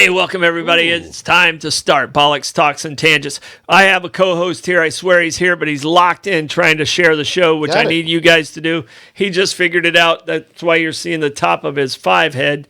Hey, welcome everybody. Ooh. It's time to start Bollox Talks and Tangents. I have a co-host here. I swear he's here, but he's locked in trying to share the show, which I need you guys to do. He just figured it out. That's why you're seeing the top of his 5 head.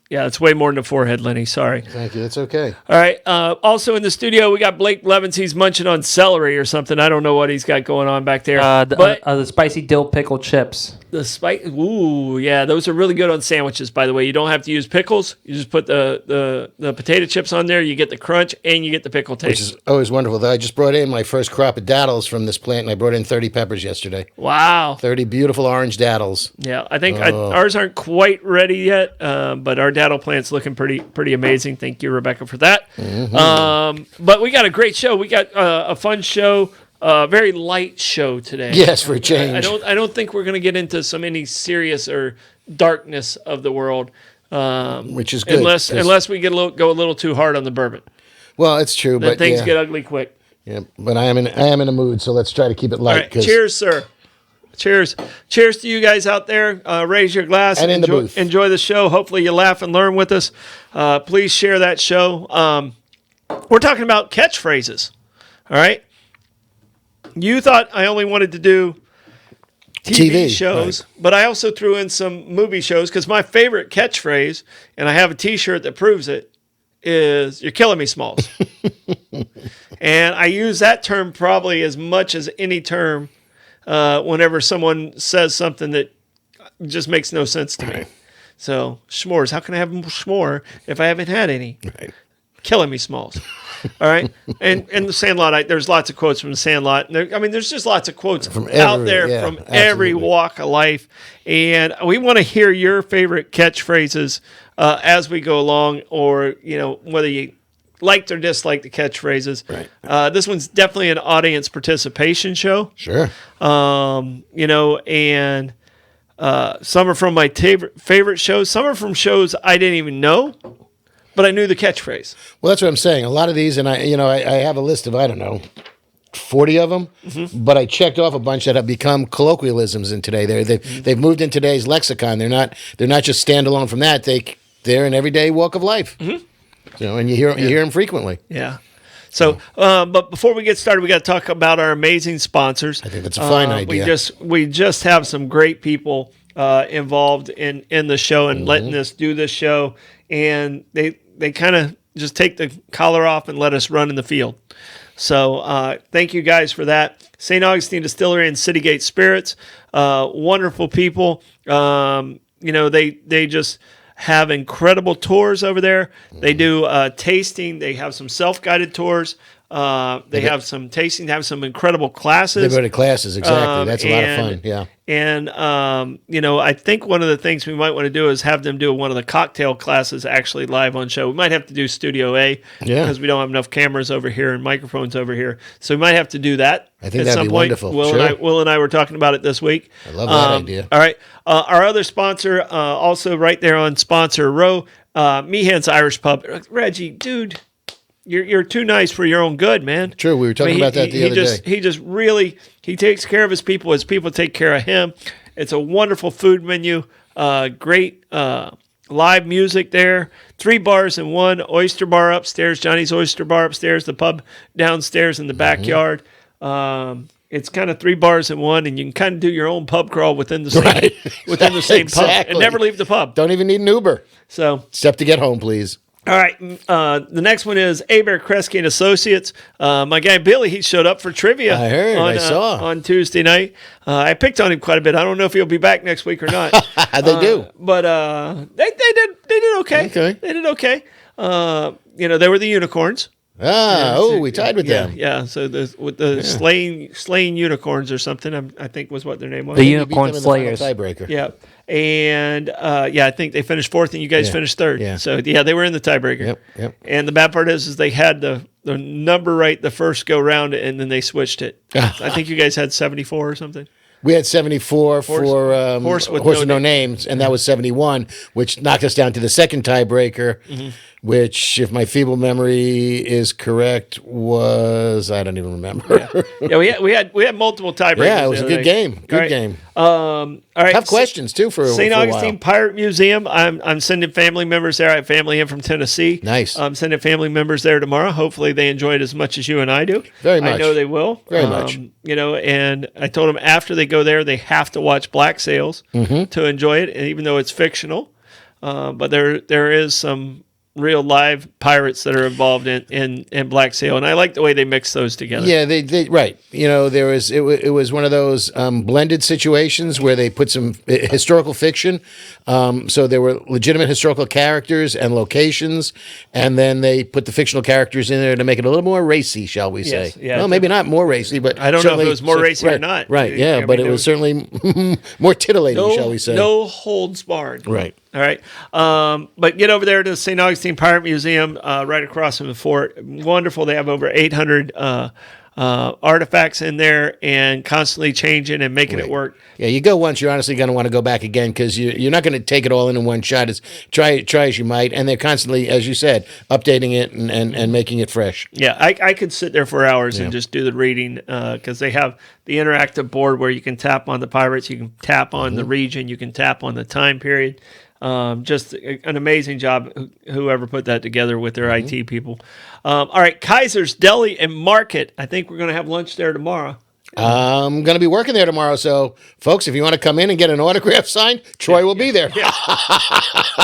Yeah, it's way more than a 4-head, Lenny. Sorry. Thank you. That's okay. All right. Also in the studio, we got Blake Levins. He's munching on celery or something. I don't know what he's got going on back there. The spicy dill pickle chips. Ooh, yeah, those are really good on sandwiches, by the way. You don't have to use pickles. You just put the potato chips on there. You get the crunch, and you get the pickle taste. Which is always wonderful. I just brought in my first crop of daddles from this plant, and I brought in 30 peppers yesterday. Wow. 30 beautiful orange daddles. Yeah, I think ours aren't quite ready yet, but our daddle plant's looking pretty amazing. Thank you, Rebecca, for that. Mm-hmm. But we got a great show. We got a fun show. Very light show today. Yes, for a change. I don't think we're going to get into any serious or darkness of the world, which is good. Unless we go a little too hard on the bourbon. Well, it's true, but things get ugly quick. Yeah, but I am in a mood, so let's try to keep it light. All right, cheers, sir. Cheers to you guys out there. Raise your glass and enjoy the show. Hopefully you laugh and learn with us. Please share that show. We're talking about catchphrases. All right. You thought I only wanted to do TV shows, right. But I also threw in some movie shows because my favorite catchphrase, and I have a T-shirt that proves it, is "You're killing me, Smalls." And I use that term probably as much as any term whenever someone says something that just makes no sense to me. So, s'mores. How can I have a s'more if I haven't had any? Right. Killing me, Smalls. All right, and the Sandlot. There's lots of quotes from the Sandlot. There's just lots of quotes from every walk of life, and we want to hear your favorite catchphrases as we go along, or whether you liked or disliked the catchphrases. Right. This one's definitely an audience participation show. Sure. And some are from my favorite shows. Some are from shows I didn't even know. But I knew the catchphrase. Well, that's what I'm saying. A lot of these, and I have a list of, 40 of them, but I checked off a bunch that have become colloquialisms in today. They've moved in today's lexicon. They're not just standalone from that. They're an everyday walk of life. Mm-hmm. And you hear them frequently. Yeah. So, but before we get started, we got to talk about our amazing sponsors. I think that's a fine idea. We just have some great people involved in the show and letting us do this show, and they kind of just take the collar off and let us run in the field. So thank you guys for that. St. Augustine Distillery and Citygate Spirits, wonderful people. They just have incredible tours over there. They do tasting. They have some self-guided tours. They have some tasting. They have some incredible classes. They go to classes, exactly. That's a lot of fun, yeah. And, I think one of the things we might want to do is have them do one of the cocktail classes actually live on show. We might have to do Studio A because we don't have enough cameras over here and microphones over here. So we might have to do that. I think that'd be wonderful. Will and I were talking about it this week. I love that idea. All right. Our other sponsor, also right there on sponsor row, Meehan's Irish Pub. Reggie, dude. You're too nice for your own good, man. True, we were talking about that the other day. He takes care of his people. His people take care of him. It's a wonderful food menu. Great live music there. 3 bars in one. Oyster bar upstairs. Johnny's Oyster Bar upstairs. The pub downstairs in the backyard. It's kind of 3 bars in one, and you can kind of do your own pub crawl within the same pub and never leave the pub. Don't even need an Uber. Except to get home, please. All right, the next one is Abare, Kresge and Associates. My guy Billy, he showed up for trivia. I heard, I saw on Tuesday night. I picked on him quite a bit. I don't know if he'll be back next week or not. They do, but they did okay. They did okay. They were the unicorns. We tied with them. Yeah, so the slaying unicorns or something, I think was what their name was. The Unicorn Slayers. Tiebreaker. Yeah. And I think they finished 4th and you guys finished 3rd. Yeah. So they were in the tiebreaker. Yep. And the bad part is they had the number right the first go round and then they switched it. I think you guys had 74 or something. We had 74 for Horse with No Names, and that was 71, which knocked us down to the second tiebreaker, which, if my feeble memory is correct, was I don't even remember. Yeah, we had multiple tiebreakers. Yeah, it was a good game. Good game. All right. Tough questions too for St. for a Augustine while. Pirate Museum. I'm sending family members there. I have family in from Tennessee. Nice. I'm sending family members there tomorrow. Hopefully they enjoy it as much as you and I do. Very much. I know they will. Very much. And I told them after they go there, they have to watch Black Sails to enjoy it, and even though it's fictional. But there is some real live pirates that are involved in Black Sail, and I like the way they mix those together. Yeah, they right. There was it was one of those blended situations where they put some historical fiction. So there were legitimate historical characters and locations, and then they put the fictional characters in there to make it a little more racy, shall we say? Yes, yeah. Well, maybe not more racy, but I don't know if it was more racy or not. Right, yeah, but it was certainly more titillating, shall we say? No holds barred. Right. All right. But get over there to the St. Augustine Pirate Museum right across from the fort. Wonderful. They have over 800 artifacts in there and constantly changing and making it work. Yeah, you go once, you're honestly going to want to go back again because you're not going to take it all in one shot. It's try as you might, and they're constantly, as you said, updating it and making it fresh. Yeah, I could sit there for hours and just do the reading because they have the interactive board where you can tap on the pirates, you can tap on the region, you can tap on the time period. Just an amazing job, whoever put that together with their IT people. All right, Kaiser's Deli and Market. I think we're going to have lunch there tomorrow. I'm going to be working there tomorrow, so folks, if you want to come in and get an autograph signed, Troy will be there.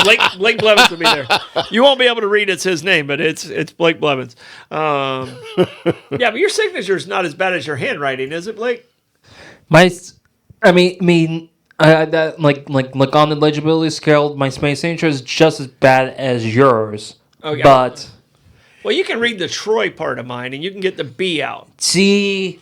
Blake Blevins will be there. You won't be able to read it's his name, but it's Blake Blevins. Yeah, but your signature is not as bad as your handwriting, is it, Blake? That like on the legibility scale, my signature is just as bad as yours. Okay. But Well, you can read the Troy part of mine, and you can get the B out. TR,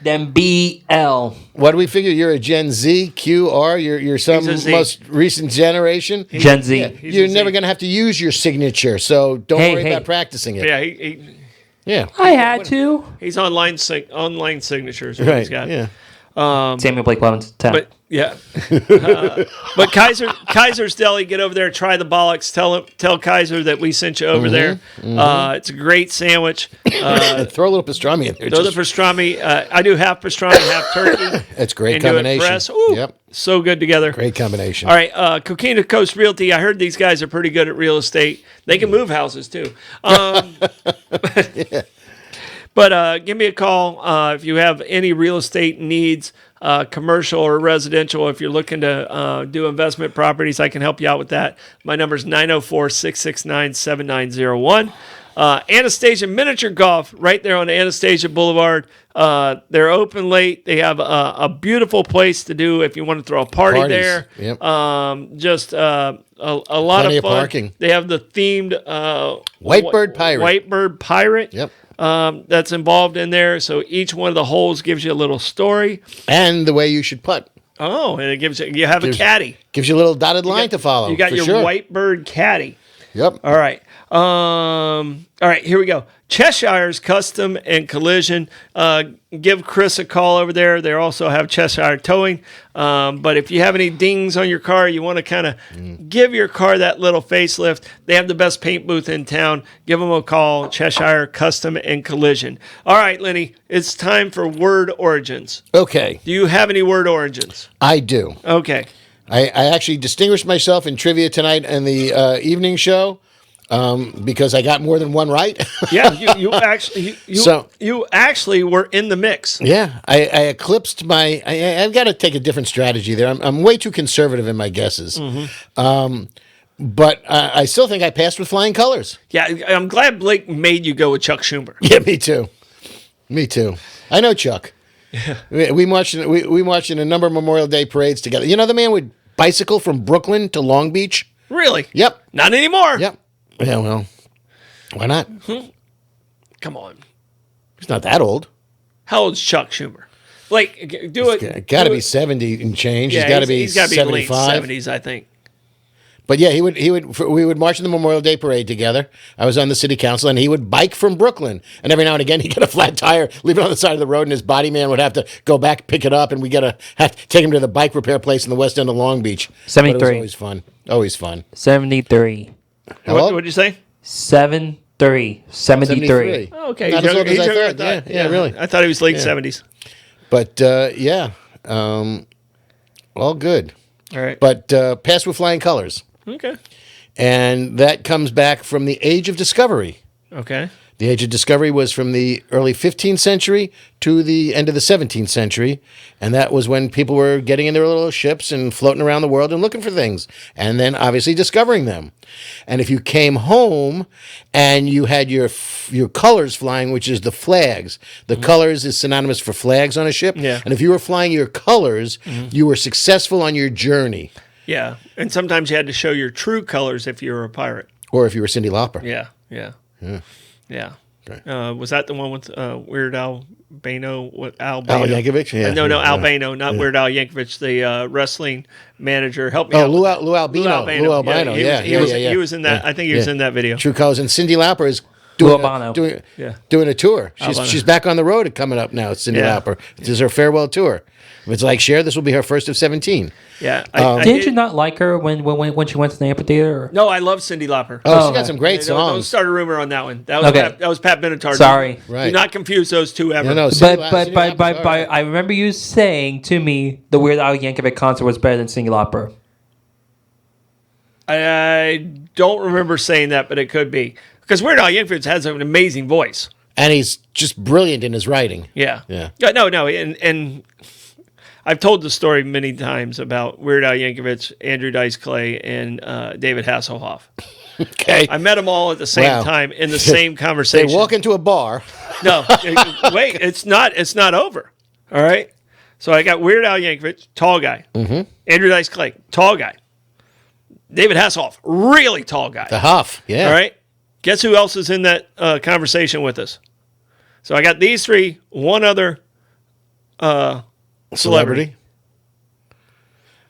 then BL. What do we figure? You're a Gen Z, QR. You're some He's a Z. most recent generation. Gen Z. Yeah, He's you're a Z. never going to have to use your signature, so don't worry about practicing it. Yeah, Yeah. I had to. he's online signatures. Right. He's got. Yeah. Samuel Blake Blevins, 10. But yeah, but Kaiser's Deli, get over there, try the Bollox. Tell Kaiser that we sent you over there. It's a great sandwich. Throw a little pastrami in there. Throw the pastrami. I do half pastrami, half turkey. That's a great and do it combination. fresh. Ooh, Yep. so good together. Great combination. All right, Coquina Coast Realty. I heard these guys are pretty good at real estate. They can move houses too. But give me a call if you have any real estate needs, commercial or residential. If you're looking to do investment properties, I can help you out with that. My number is 904-669-7901. Anastasia Miniature Golf right there on Anastasia Boulevard. They're open late. They have a beautiful place to do if you want to throw a party Parties. there. Yep. Just a lot Plenty of of fun. parking. They have the themed Whitebird Pirate. Whitebird Pirate. Yep. That's involved in there. So each one of the holes gives you a little story. And the way you should putt. Oh, and it gives you have a caddy. Gives you a little dotted line to follow. You got your Whitebird caddy. Yep. All right. All right, here we go. Cheshire's Custom and Collision. Give Chris a call over there. They also have Cheshire Towing. But if you have any dings on your car, you want to kind of give your car that little facelift, they have the best paint booth in town. Give them a call, Cheshire Custom and Collision. All right, Lenny, it's time for word origins. Okay. Do you have any word origins? I do. Okay. I actually distinguished myself in trivia tonight in the evening show because I got more than one right. Yeah, you actually were in the mix. Yeah, I eclipsed my. I've got to take a different strategy there. I'm way too conservative in my guesses. But I still think I passed with flying colors. Yeah, I'm glad Blake made you go with Chuck Schumer. Yeah, me too. Me too. I know Chuck. Yeah. We marched in a number of Memorial Day parades together. You know the man would bicycle from Brooklyn to Long Beach? Really? Yep. Not anymore. Yep. Yeah, well, why not? Come on. He's not that old. How old's Chuck Schumer? Blake, do it. Got to be 70 and change. Yeah, he's got to be he's got to be late 75. 70s, I think. But yeah, we would march in the Memorial Day parade together. I was on the city council, and he would bike from Brooklyn. And every now and again, he'd get a flat tire, leave it on the side of the road, and his body man would have to go back, pick it up, and we have to take him to the bike repair place in the west end of Long Beach. 73. But it was always fun. Always fun. 73. How old? What'd you say? 73. 73. Oh, okay. Not He's as old he's as I younger, thought. Yeah, really. I thought he was late 70s. But all good. All right. But passed with flying colors. Okay. And that comes back from the Age of Discovery. Okay. The Age of Discovery was from the early 15th century to the end of the 17th century. And that was when people were getting in their little ships and floating around the world and looking for things. And then obviously discovering them. And if you came home and you had your colors flying, which is the flags, the colors is synonymous for flags on a ship. Yeah. And if you were flying your colors, you were successful on your journey. Yeah. And sometimes you had to show your true colors if you were a pirate. Or if you were Cyndi Lauper. Yeah. Yeah. Okay. Was that the one with Weird Al Bano? What Al Bano? Al Yankovic? Yeah. No, Al Bano, not Weird Al Yankovic, the wrestling manager. Help me Oh, out. Lou Albino. He was in that. I think he was in that video. True colors. And Cyndi Lauper is Lou Albano. doing a tour. Albano. She's back on the road coming up now. Cyndi Lauper. This is her farewell tour. If it's like Cher, this will be her first of 17. Yeah. Didn't you not like her when she went to the amphitheater? No, I love Cyndi Lauper. Oh, she got some great Don't songs. start a rumor on that one. That was Okay. that was Pat Benatar. Sorry. Right. Do not confuse those two ever. No, But Cyndi Lauper's all right. I remember you saying to me the Weird Al Yankovic concert was better than Cyndi Lauper. I don't remember saying that, but it could be. Because Weird Al Yankovic has an amazing voice. And he's just brilliant in his writing. Yeah. Yeah. No, and I've told the story many times about Weird Al Yankovic, Andrew Dice Clay, and David Hasselhoff. Okay. I met them all at the same time in the same They conversation. walk into a bar. No, wait, it's not over. All right. So I got Weird Al Yankovic, tall guy. Mm-hmm. Andrew Dice Clay, tall guy. David Hasselhoff, really tall guy. The Huff. Yeah. All right. Guess who else is in that conversation with us? So I got these three, one other celebrity.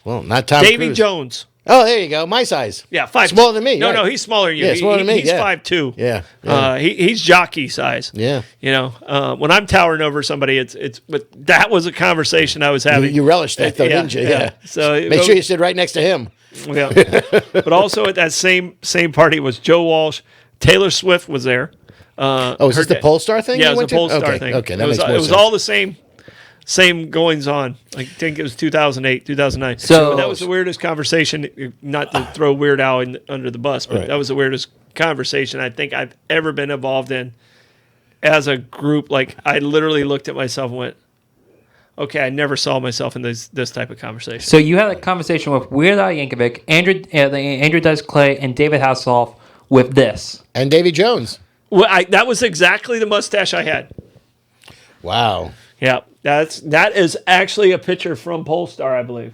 Well, not Tom Davy Cruise. Jones. Oh, there you go. My size. Yeah, 5'2". Smaller than me. No, right. no, he's smaller than you. Yeah, smaller than me. He's Yeah. 5'2". Yeah. He's jockey size. Yeah. You know, when I'm towering over somebody, it's. But that was a conversation I was having. You relished that, though, Yeah, didn't you? yeah. So make sure you sit right next to him. Yeah. But also at that same party was Joe Walsh. Taylor Swift was there. Oh, is this the Polestar thing? Yeah, you it was went the Polestar to? thing. Okay, that it was, makes more It was sense. all the same goings on. I think it was 2008, 2009. So- But that was the weirdest conversation. Not to throw Weird Al under the bus, but Right. that was the weirdest conversation I think I've ever been involved in as a group. Like I literally looked at myself and went, "Okay, I never saw myself in this type of conversation." So you had a conversation with Weird Al Yankovic, Andrew Dice Clay, and David Hasselhoff with this. And Davy Jones. Well, that was exactly the mustache I had. Wow. Yeah, that is actually a picture from Polestar, I believe.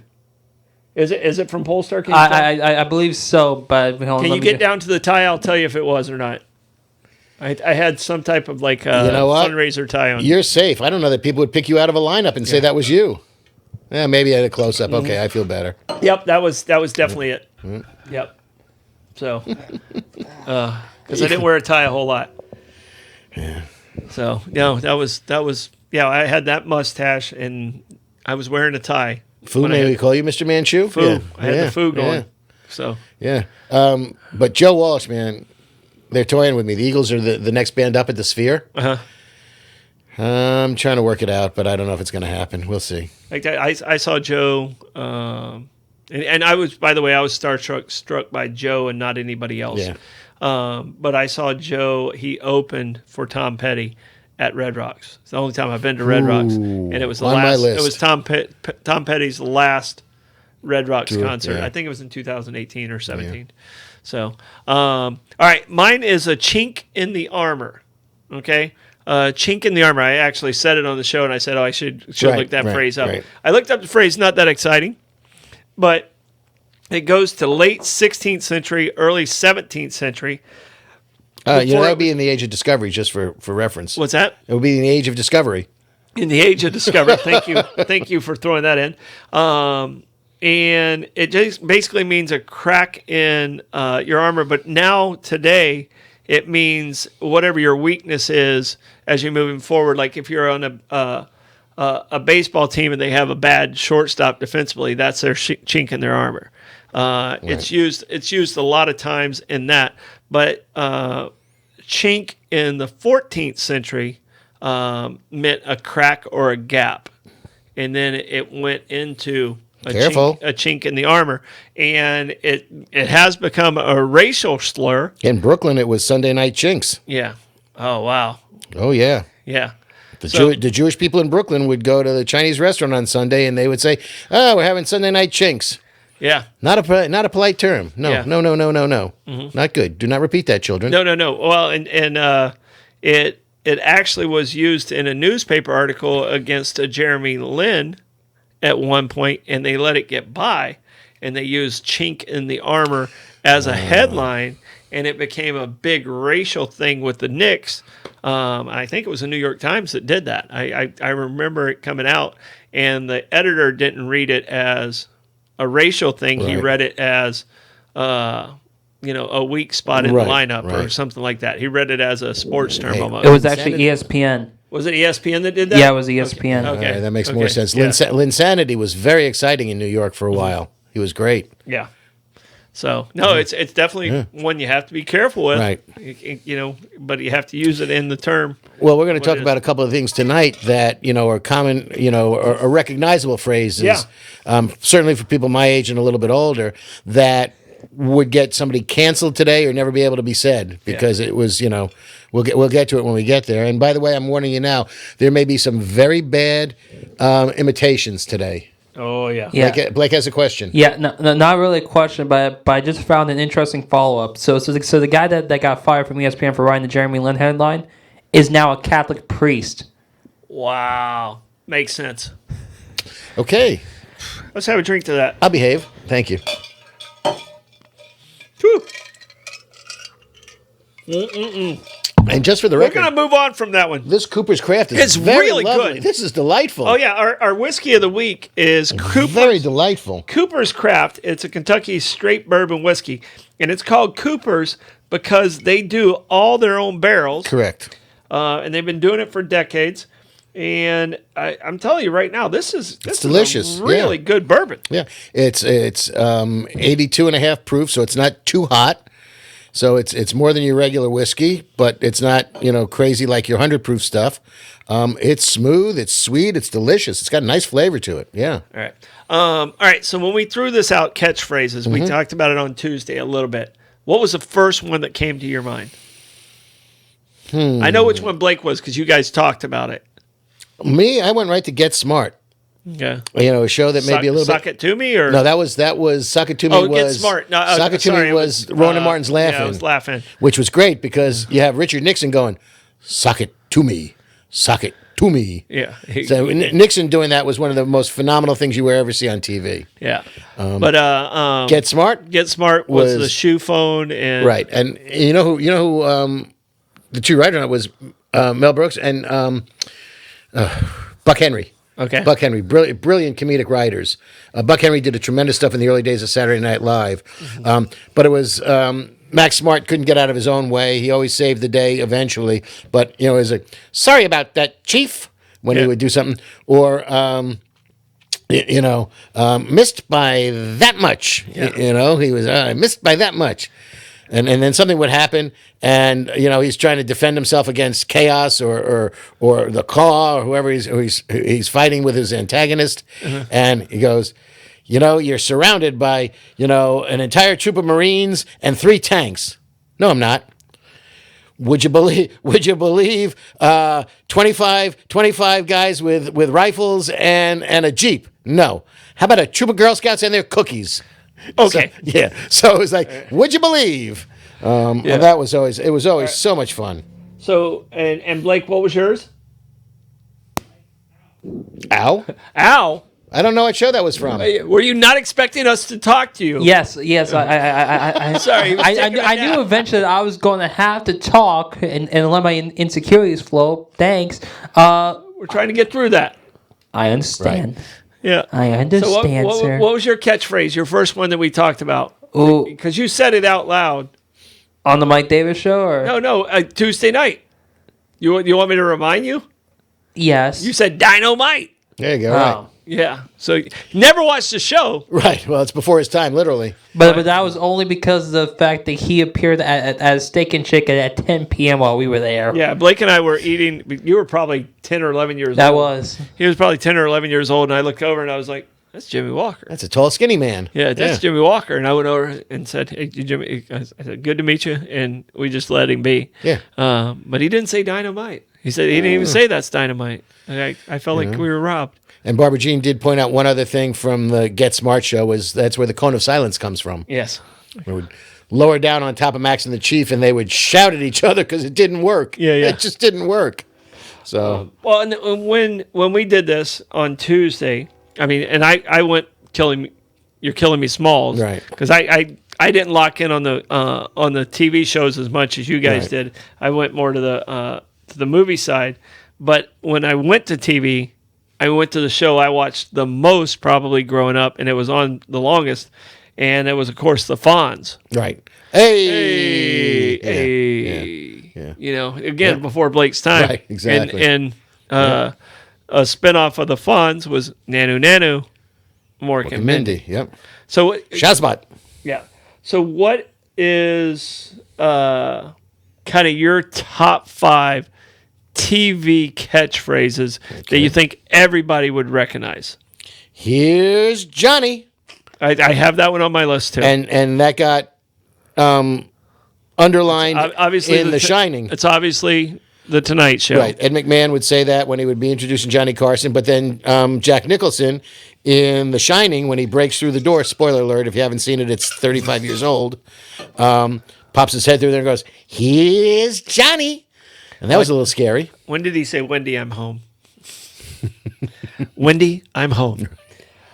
Is it from Polestar? Can you tell? I believe so, but hold on, Can let you me get down to the tie? I'll tell you if it was or not. I had some type of like know what? fundraiser tie on. You're safe. I don't know that people would pick you out of a lineup and say that was you. Yeah, maybe at a close up. Okay, I feel better. Yep, that was definitely it. Yep. So, because I didn't wear a tie a whole lot. Yeah. So no, that was yeah. I had that mustache and I was wearing a tie. Foo, when I may had- we call you Mr. Manchu? Foo. Yeah. I had Yeah. the foo going. Yeah. So Yeah. But Joe Walsh, man, they're toying with me. The Eagles are the next band up at the Sphere. I'm trying to work it out, but I don't know if it's going to happen. We'll see. like I saw Joe, and I was, by the way, I was struck by Joe and not anybody else. Yeah. But I saw Joe. He opened for Tom Petty at Red Rocks. It's the only time I've been to Red Rocks, and it was the on my last. list. It was Tom Petty's last Red Rocks Tour, concert. yeah. I think it was in 2018 or 17. So, all right, mine is a chink in the armor. Okay. Chink in the armor. I actually said it on the show, and I said, "Oh, I should Right, look that right, phrase up." right. I looked up the phrase. Not that exciting, but it goes to late 16th century, early 17th century. That Before would it be in the Age of Discovery, just for reference. What's that? It would be in the Age of Discovery. In the age of discovery. Thank you for throwing that in. And it just basically means a crack in your armor. But now today, it means whatever your weakness is as you're moving forward. Like if you're on a baseball team and they have a bad shortstop defensively, that's their chink in their armor. It's used a lot of times in that. But chink in the 14th century meant a crack or a gap. And then it went into a chink in the armor. And it has become a racial slur. In Brooklyn, it was Sunday night chinks. Yeah. Oh, wow. Oh, yeah. Yeah. The Jewish people in Brooklyn would go to the Chinese restaurant on Sunday, and they would say, "Oh, we're having Sunday night chinks." Yeah. Not a polite term. No, Yeah. no. Not good. Do not repeat that, children. No. Well, and it actually was used in a newspaper article against Jeremy Lin at one point, and they let it get by, and they used "chink in the armor" as a headline, and it became a big racial thing with the Knicks. I think it was the New York Times that did that. I remember it coming out, and the editor didn't read it as a racial thing. Right. He read it as, a weak spot in the lineup or something like that. He read it as a sports term almost. It was actually ESPN. Was it ESPN that did that? Yeah, it was ESPN. Okay. Right, that makes more sense. Yeah. Linsanity was very exciting in New York for a while. He was great. Yeah. So, no, it's definitely one you have to be careful with. Right. But you have to use it in the term. Well, we're going to talk about a couple of things tonight that, are common, are recognizable phrases. Yeah. Certainly for people my age and a little bit older that would get somebody canceled today or never be able to be said because it was, we'll get to it when we get there. And by the way, I'm warning you now, there may be some very bad imitations today. Oh, yeah. Blake has a question. Yeah, no, not really a question, but I just found an interesting follow-up. So the guy that got fired from ESPN for writing the Jeremy Lin headline is now a Catholic priest. Wow. Makes sense. Okay. Let's have a drink to that. I'll behave. Thank you. Whew. And just for the record, we're going to move on from that one. This Cooper's Craft is very really lovely. good. This is delightful. Oh, yeah. Our whiskey of the week is Cooper's. Very delightful. Cooper's Craft. It's a Kentucky straight bourbon whiskey. And it's called Cooper's because they do all their own barrels. Correct. And they've been doing it for decades. And I'm telling you right now, this is delicious. A really good bourbon. Yeah. It's 82.5 proof, so it's not too hot. So it's more than your regular whiskey, but it's not, crazy like your 100 proof stuff. It's smooth, it's sweet, it's delicious. It's got a nice flavor to it. Yeah. All right. So when we threw this out, catchphrases, we talked about it on Tuesday a little bit. What was the first one that came to your mind? I know which one Blake was because you guys talked about it. Me, I went right to Get Smart. Okay. A show that maybe a little Suck bit. It To Me? Or? No, that was Suck It To Me. Oh, was, Get Smart. No, Suck It To Me was Ronan Martin's Laughing. Yeah, I was laughing. Which was great because you have Richard Nixon going, Suck It To Me. Suck It To Me. Yeah. So Nixon doing that was one of the most phenomenal things you will ever see on TV. Yeah. But Get Smart? Get Smart was the shoe phone. And right. And you know who the two writers on it was Mel Brooks and Buck Henry. Okay. Buck Henry, brilliant comedic writers. Buck Henry did a tremendous stuff in the early days of Saturday Night Live. But it was Max Smart couldn't get out of his own way. He always saved the day eventually. But, it was like, sorry about that, Chief, when he would do something. Or, missed by that much. Yeah. He was missed by that much. And then something would happen, and he's trying to defend himself against chaos or the claw or whoever he's fighting with his antagonist, and he goes, you're surrounded by an entire troop of Marines and 3 tanks. No, I'm not. Would you believe 25 guys with rifles and a Jeep? No. How about a troop of Girl Scouts and their cookies? Okay. So it was like, would you believe? And that was always so much fun. So and Blake, what was yours? Ow. I don't know what show that was from. Were you not expecting us to talk to you? Yes. I Sorry. I knew eventually that I was going to have to talk and let my insecurities flow. Thanks. We're trying to get through that. I understand. Right. Yeah. I understand, sir. What was your catchphrase, your first one that we talked about? Ooh. Because you said it out loud. On the Mike Davis show? Or? No, Tuesday night. You want me to remind you? Yes. You said dynamite. There you go. Oh. Right. Yeah. So never watched the show. Right. Well, it's before his time, literally. But that was only because of the fact that he appeared at Steak and Chicken at 10 p.m. while we were there. Yeah, Blake and I were eating. You were probably 10 or 11 years old. That was. He was probably 10 or 11 years old, and I looked over and I was like, that's Jimmy Walker. That's a tall, skinny man. Yeah, that's Jimmy Walker. And I went over and said, hey, Jimmy, I said, good to meet you. And we just let him be. Yeah. But he didn't say dynamite. He said he didn't even say that's dynamite. And I felt like we were robbed. And Barbara Jean did point out one other thing from the Get Smart show was that's where the cone of silence comes from. Yes. They would lower down on top of Max and the Chief, and they would shout at each other because it didn't work. Yeah. It just didn't work. So well, and when we did this on Tuesday, I mean, and I went You're Killing Me Smalls, right? Because I didn't lock in on the TV shows as much as you guys did. I went more to the movie side, but when I went to TV, I went to the show I watched the most probably growing up, and it was on the longest, and it was of course the Fonz. Right. Hey. Yeah. You know, again before Blake's time. Right. Exactly. And a spinoff of the Fonz was Nanu Nanu, Mork and Mindy. Yep. So Shazbot. yeah. So what is kind of your top 5 TV catchphrases that you think everybody would recognize? Here's Johnny. I have that one on my list too. And that got underlined obviously in The Shining. It's obviously The Tonight Show. Right. Ed McMahon would say that when he would be introducing Johnny Carson, but then Jack Nicholson in The Shining, when he breaks through the door, spoiler alert, if you haven't seen it, it's 35 years old, pops his head through there and goes, here's Johnny. And that was a little scary. When did he say, Wendy, I'm home? Wendy, I'm home.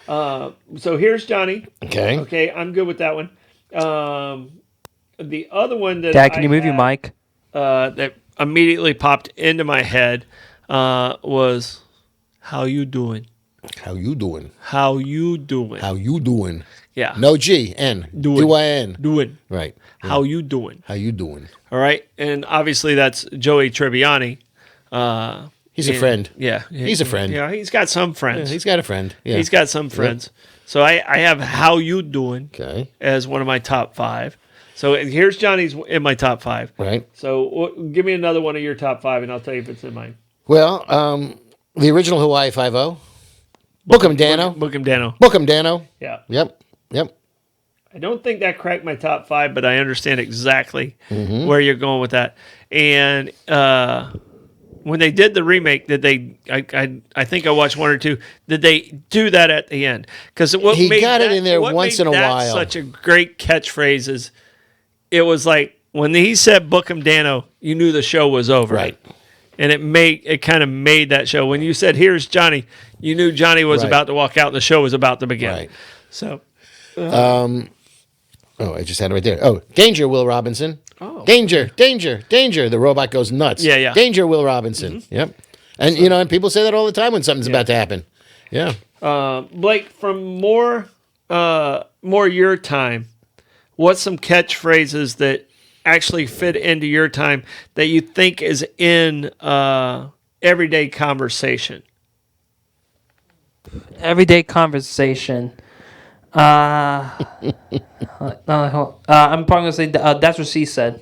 So here's Johnny. Okay. Okay, I'm good with that one. The other one that Dad, can you move your mic? That immediately popped into my head was, how you doing? How you doing? How you doing? How you doing? Yeah. No G, N. Doing. D-Y-N. Doing. Right. How you doing? How you doing? All right. And obviously that's Joey Tribbiani. He's a friend. Yeah. He's a friend. Yeah, he's got some friends. Yeah, he's got a friend. Yeah. He's got some friends. So I have how you doing as one of my top 5. So here's Johnny's in my top 5. Right. So give me another one of your top 5, and I'll tell you if it's in mine. Well, the original Hawaii 5-0. Book 'em, Dano. Book him, Dano. Book 'em, Dano. Yeah. Yep. I don't think that cracked my top 5, but I understand exactly where you're going with that. And when they did the remake, did they? I think I watched 1 or 2. Did they do that at the end? Because He got it in there once in a while. Such a great catchphrase is, it was like when he said "Book 'em, Dano," you knew the show was over. Right. And it kind of made that show. When you said "Here's Johnny," you knew Johnny was about to walk out and the show was about to begin. Right. So. I just had it right there. Oh, danger, Will Robinson. Oh. Danger, danger, danger. The robot goes nuts. Yeah. Danger, Will Robinson. Yep. And, and people say that all the time when something's about to happen. Yeah. Blake, from more your time, what's some catchphrases that actually fit into your time that you think is in everyday conversation? Everyday conversation. I'm probably gonna say that's what she said.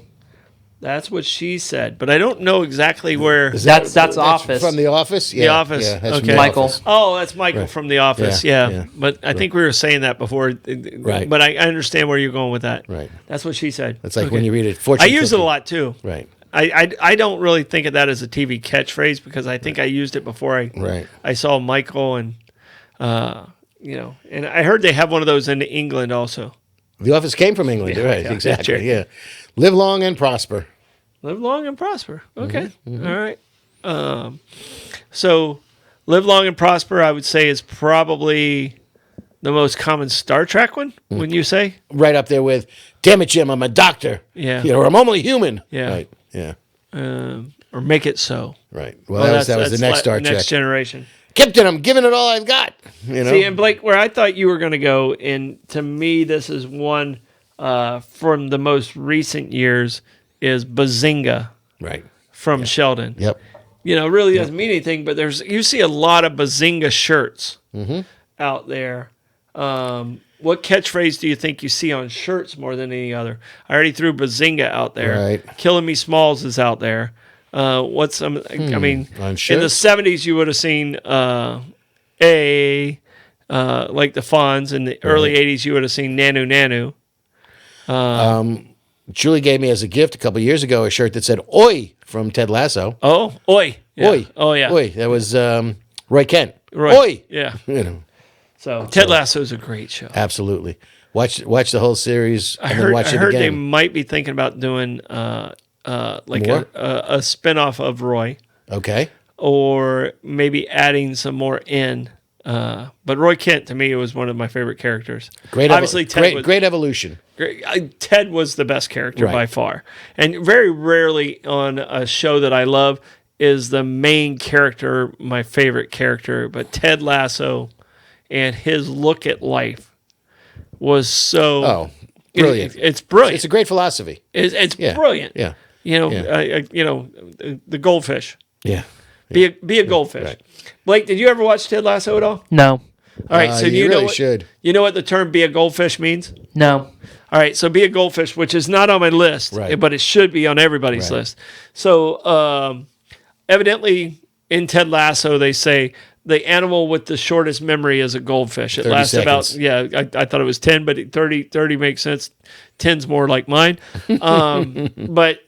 That's what she said, but I don't know exactly where. That's Office. From The Office? Yeah. The Office. Yeah, that's from Okay. The Michael. Office. Oh, that's Michael from The Office. Yeah. But I think we were saying that before. Right. But I understand where you're going with that. Right. That's what she said. It's like when you read it. Fortune I use it a cookie. lot too. Right. I don't really think of that as a TV catchphrase because I think I used it before I saw Michael and and I heard they have one of those in England also. The Office came from England. Right. yeah, Exactly. sure. Yeah. Live long and prosper. Live long and prosper. Okay. All right. So live long and prosper, I would say, is probably the most common Star Trek one, wouldn't you say? Right up there with, damn it, Jim, I'm a doctor. Yeah. Or I'm only human. Yeah. Right. Yeah. Or make it so. Right. Well, that was the that's next Star Trek. Next generation. Captain, I'm giving it all I've got. See, and Blake, where I thought you were going to go, and to me, this is one from the most recent years, is Bazinga Right. from Sheldon. Yep. really doesn't mean anything. But you see a lot of Bazinga shirts out there. What catchphrase do you think you see on shirts more than any other? I already threw Bazinga out there. Right. Killing Me Smalls is out there. What's some? I mean, On in the shirts? 70s, you would have seen like the Fonz. In the early 80s, you would have seen Nanu Nanu. Julie gave me as a gift a couple years ago a shirt that said "Oi" from Ted Lasso. Oh, oi. Yeah. Oi. Oh, yeah. Oi. That was Roy Kent. Roy. Oi. Yeah. So Ted Lasso is a great show. absolutely. Watch the whole series and then watch I it heard they again. might be thinking about doing like More? a spinoff of Roy, Okay. or maybe adding some more in. But Roy Kent, to me, was one of my favorite characters. Obviously, great evolution. Ted was the best character Right. by far. And very rarely on a show that I love is the main character my favorite character. But Ted Lasso and his look at life was so... Brilliant. It's brilliant. It's a great philosophy. It's Yeah. brilliant. Yeah. The goldfish. Yeah. Be a goldfish. Right. Blake, did you ever watch Ted Lasso at all? No. All right, so do you you know really what, should. You know what the term "be a goldfish" means? No. All right, so be a goldfish, which is not on my list, Right. but it should be on everybody's Right. list. So evidently in Ted Lasso, they say the animal with the shortest memory is a goldfish. It 30 lasts seconds. about, I thought it was 10, but 30 makes sense. 10's more like mine. But,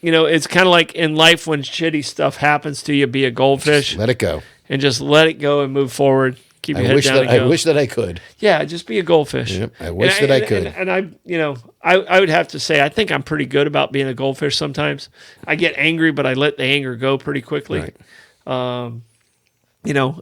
it's kind of like in life when shitty stuff happens to you, be a goldfish Let it go. and just let it go and move forward. Keep your I head wish down that and I go. wish that I could. Yeah, just be a goldfish. Yep, I wish that I could. And I would have to say, I think I'm pretty good about being a goldfish sometimes. I get angry, but I let the anger go pretty quickly. Right.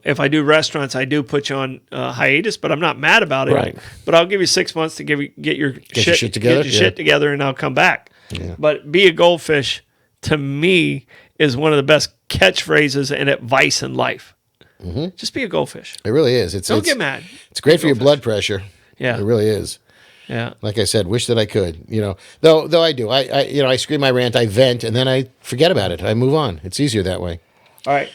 If I do restaurants, I do put you on hiatus, but I'm not mad about it. Right. But I'll give you 6 months to get your shit together? Get your shit together, and I'll come back. Yeah. But be a goldfish, to me, is one of the best catchphrases and advice in life. Mm-hmm. Just be a goldfish. It really is. Don't get mad. It's great for your blood pressure. Yeah. It really is. Yeah. Like I said, wish that I could. Though I do. I scream my rant, I vent, and then I forget about it. I move on. It's easier that way. All right.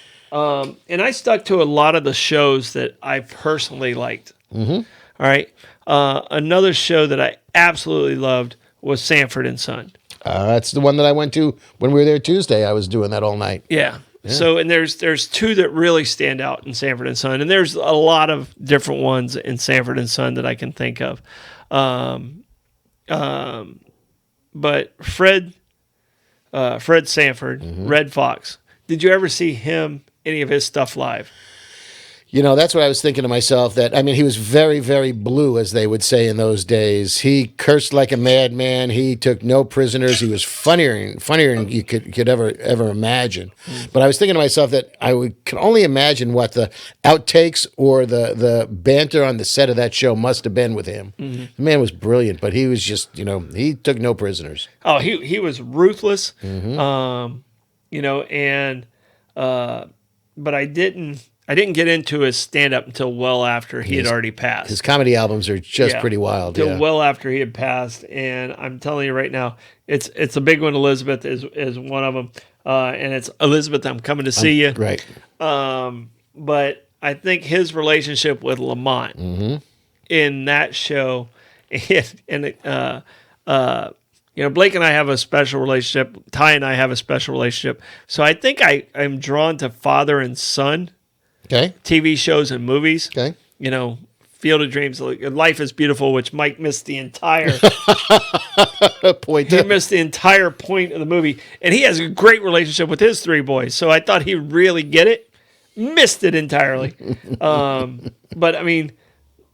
And I stuck to a lot of the shows that I personally liked. Mm-hmm. All right. Another show that I absolutely loved was Sanford and Son. That's the one that I went to when we were there Tuesday. I was doing that all night. Yeah. So, and there's two that really stand out in Sanford and Son, and there's a lot of different ones in Sanford and Son that I can think of. But Fred Sanford, Red Fox. Did you ever see any of his stuff live? That's what I was thinking to myself. He was very, very blue, as they would say in those days. He cursed like a madman. He took no prisoners. He was funnier than you could ever imagine. But I was thinking to myself that could only imagine what the outtakes or the banter on the set of that show must have been with him. Mm-hmm. The man was brilliant, but he was just, he took no prisoners. Oh, he was ruthless. Mm-hmm. But I didn't get into his stand-up until well after he had already passed. His comedy albums are just pretty wild. Until well after he had passed, and I'm telling you right now, it's a big one. Elizabeth is one of them, and it's Elizabeth. I'm coming to see you. Right. But I think his relationship with Lamont in that show, and Blake and I have a special relationship. Ty and I have a special relationship. So I think I'm drawn to father and son. Okay. TV shows and movies. Okay. Field of Dreams, Life is Beautiful, which Mike missed the entire point. He missed the entire point of the movie, and he has a great relationship with his three boys. So I thought he'd really get it. Missed it entirely. But I mean,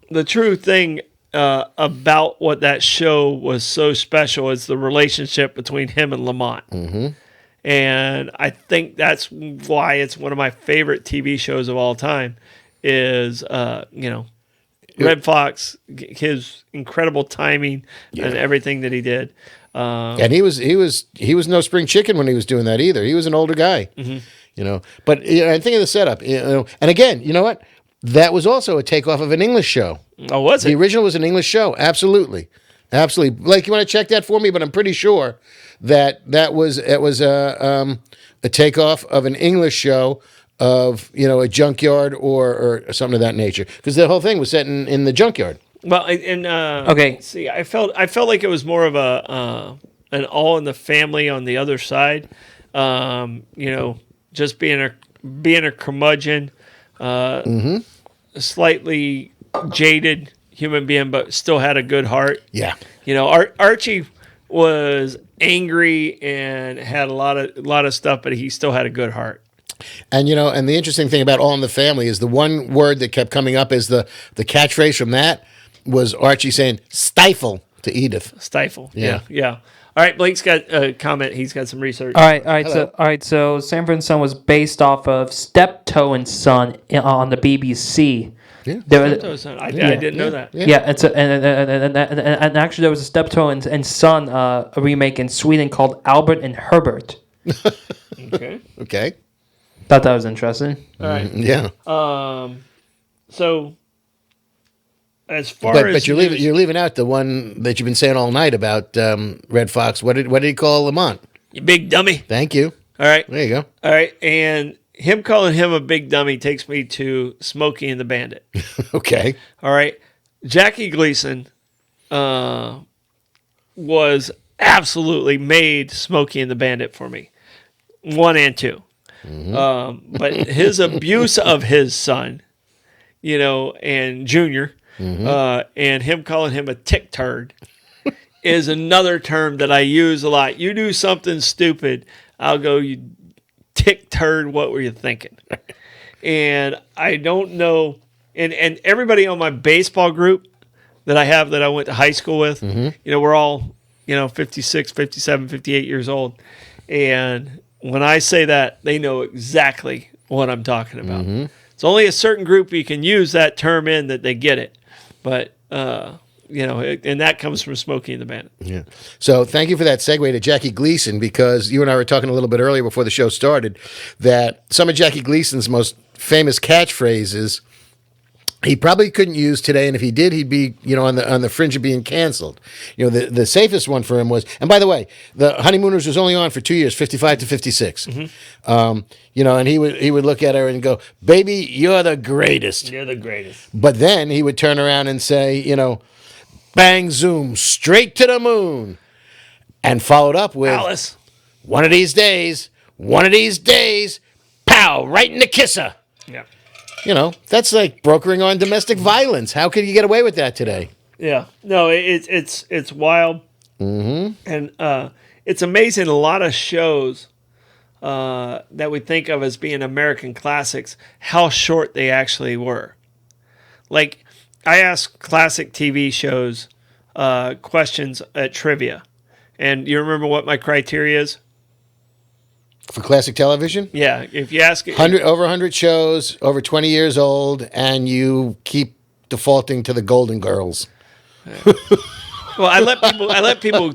the true thing about what that show was so special is the relationship between him and Lamont. Mm-hmm. And I think that's why it's one of my favorite TV shows of all time is, Red Fox, his incredible timing and everything that he did. And he was no spring chicken when he was doing that either. He was an older guy, But I think of the setup, and again, you know what? That was also a takeoff of an English show. Oh, was it? The original was an English show. Absolutely. Blake, you want to check that for me? But I'm pretty sure that was a takeoff of an English show of a junkyard or something of that nature, because the whole thing was set in the junkyard. Well, and Okay. see, I felt like it was more of an All in the Family on the other side. Just being a curmudgeon, slightly jaded human being, but still had a good heart. Yeah. Archie was angry and had a lot of stuff, but he still had a good heart. And and the interesting thing about All in the Family is the one word that kept coming up as the catchphrase from that was Archie saying "stifle" to Edith. Stifle. Yeah. Yeah. All right, Blake's got a comment. He's got some research. All right. So Sanford and Son was based off of Steptoe and Son on the BBC. Yeah. I didn't know that. Yeah, and actually there was a Steptoe and Son a remake in Sweden called Albert and Herbert. Okay. Thought that was interesting. All right. Yeah. So as far as but you're leaving out the one that you've been saying all night about Red Fox. What did he call Lamont? You big dummy. Thank you. All right. There you go. All right, and him calling him a big dummy takes me to Smokey and the Bandit. Okay. All right. Jackie Gleason was absolutely made Smokey and the Bandit for me. 1 and 2. But his abuse of his son, and Junior, and him calling him a tick turd is another term that I use a lot. You do something stupid, I'll go, you tick turd, what were you thinking? And I don't know, and everybody on my baseball group that I went to high school with, we're all, 56, 57, 58 years old. And when I say that, they know exactly what I'm talking about. It's only a certain group you can use that term in that they get it. But, and that comes from Smokey and the Bandit. Yeah. So thank you for that segue to Jackie Gleason, because you and I were talking a little bit earlier before the show started that some of Jackie Gleason's most famous catchphrases he probably couldn't use today, and if he did, he'd be on the fringe of being canceled. The safest one for him was, and by the way, the Honeymooners was only on for 2 years, 55 to 56. And he would look at her and go, "Baby, you're the greatest. You're the greatest." But then he would turn around and say, "Bang zoom, straight to the moon," and followed up with, Alice. one of these days, pow, right in the kisser." Yeah. That's like brokering on domestic violence. How could you get away with that today? Yeah. No, it's wild. And it's amazing. A lot of shows that we think of as being American classics, how short they actually were. Like, I ask classic TV shows questions at trivia. And you remember what my criteria is? For classic television? Yeah, if you ask it, over 100 shows, over 20 years old, and you keep defaulting to the Golden Girls. well, I let people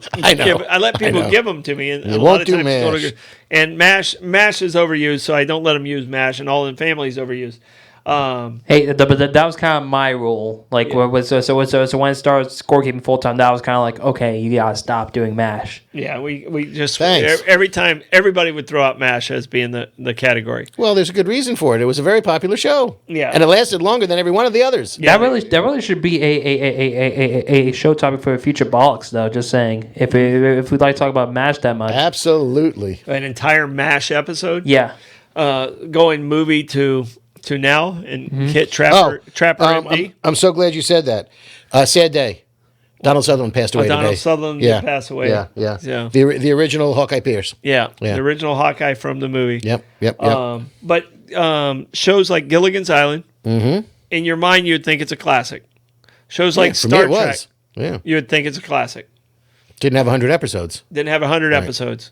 give them to me, and a lot of times MASH. and MASH is overused, so I don't let them use MASH, and All in Family is overused. Hey, but that was kind of my rule. Like, so when it started scorekeeping full time, that was kind of like, okay, you gotta stop doing MASH. Yeah, we just Thanks. every time everybody would throw out MASH as being the category. Well, there's a good reason for it. It was a very popular show. Yeah. And it lasted longer than every one of the others. Yeah. That really should be a show topic for a future Bollox, though. Just saying, if we'd like to talk about MASH that much, Absolutely. An entire MASH episode. yeah. Going movie to now and hit Trapper MD. I'm so glad you said that. Sad day. Donald Sutherland passed away Donald today. Sutherland did pass away. Yeah. Yeah. The original Hawkeye Pierce. Yeah, the original Hawkeye from the movie. Yep. But shows like Gilligan's Island, in your mind, you'd think it's a classic. Shows like for Star me it Trek, was. Yeah. you would think it's a classic. Didn't have 100 episodes. Didn't have 100 episodes.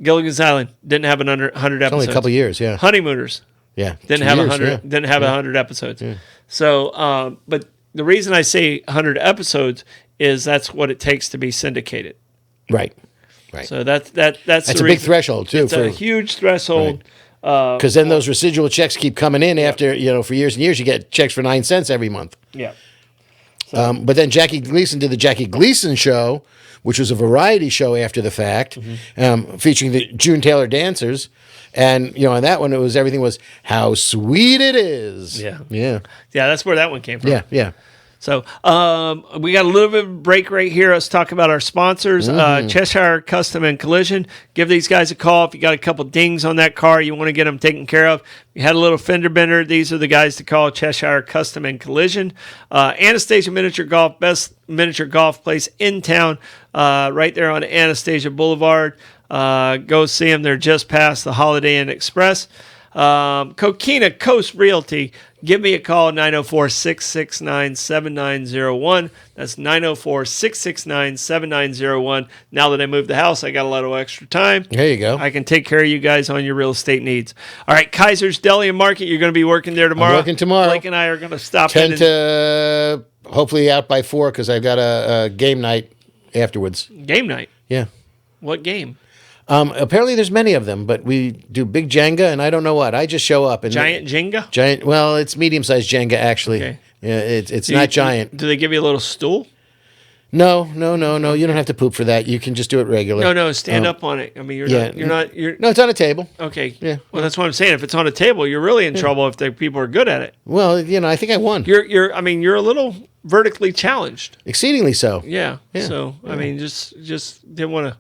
Gilligan's Island didn't have 100 episodes. Only a couple years, yeah. Honeymooners Yeah. didn't 2 have years, 100. yeah. Didn't have 100 episodes. Yeah. So, but the reason I say 100 episodes is that's what it takes to be syndicated. Right. So that's That's the a big threshold, too. It's a huge threshold. Because then those residual checks keep coming in after, for years and years. You get checks for 9 cents every month. Yeah. But then Jackie Gleason did the Jackie Gleason Show, which was a variety show after the fact, featuring the June Taylor dancers. And, on that one, everything was how sweet it is. Yeah. Yeah. Yeah, that's where that one came from. Yeah. Yeah. So we got a little bit of a break right here. Let's talk about our sponsors, Cheshire Custom and Collision. Give these guys a call if you got a couple dings on that car. You want to get them taken care of. You had a little fender bender. These are the guys to call, Cheshire Custom and Collision. Anastasia Miniature Golf, best miniature golf place in town, right there on Anastasia Boulevard. Go see them. They're just past the Holiday Inn Express. Coquina Coast Realty. Give me a call, 904-669-7901. That's 904-669-7901. Now that I moved the house, I got a little extra time. There you go. I can take care of you guys on your real estate needs. All right, Kaiser's Deli and Market, you're going to be working there tomorrow. I'm working tomorrow. Blake and I are going to stop 10 to hopefully out by 4 because I've got a game night afterwards. Game night? Yeah. What game? Apparently there's many of them, but we do big Jenga and I don't know what. I just show up. And Giant Jenga? Giant. Well, it's medium-sized Jenga, actually. Okay. Yeah, it's not giant. Do they give you a little stool? No. You don't have to poop for that. You can just do it regular. No, stand up on it. I mean, you're not. No, it's on a table. Okay. Yeah. Well, that's what I'm saying. If it's on a table, you're really in trouble if the people are good at it. Well, I think I won. You're a little vertically challenged. Exceedingly so. Yeah. So, I mean, just didn't want to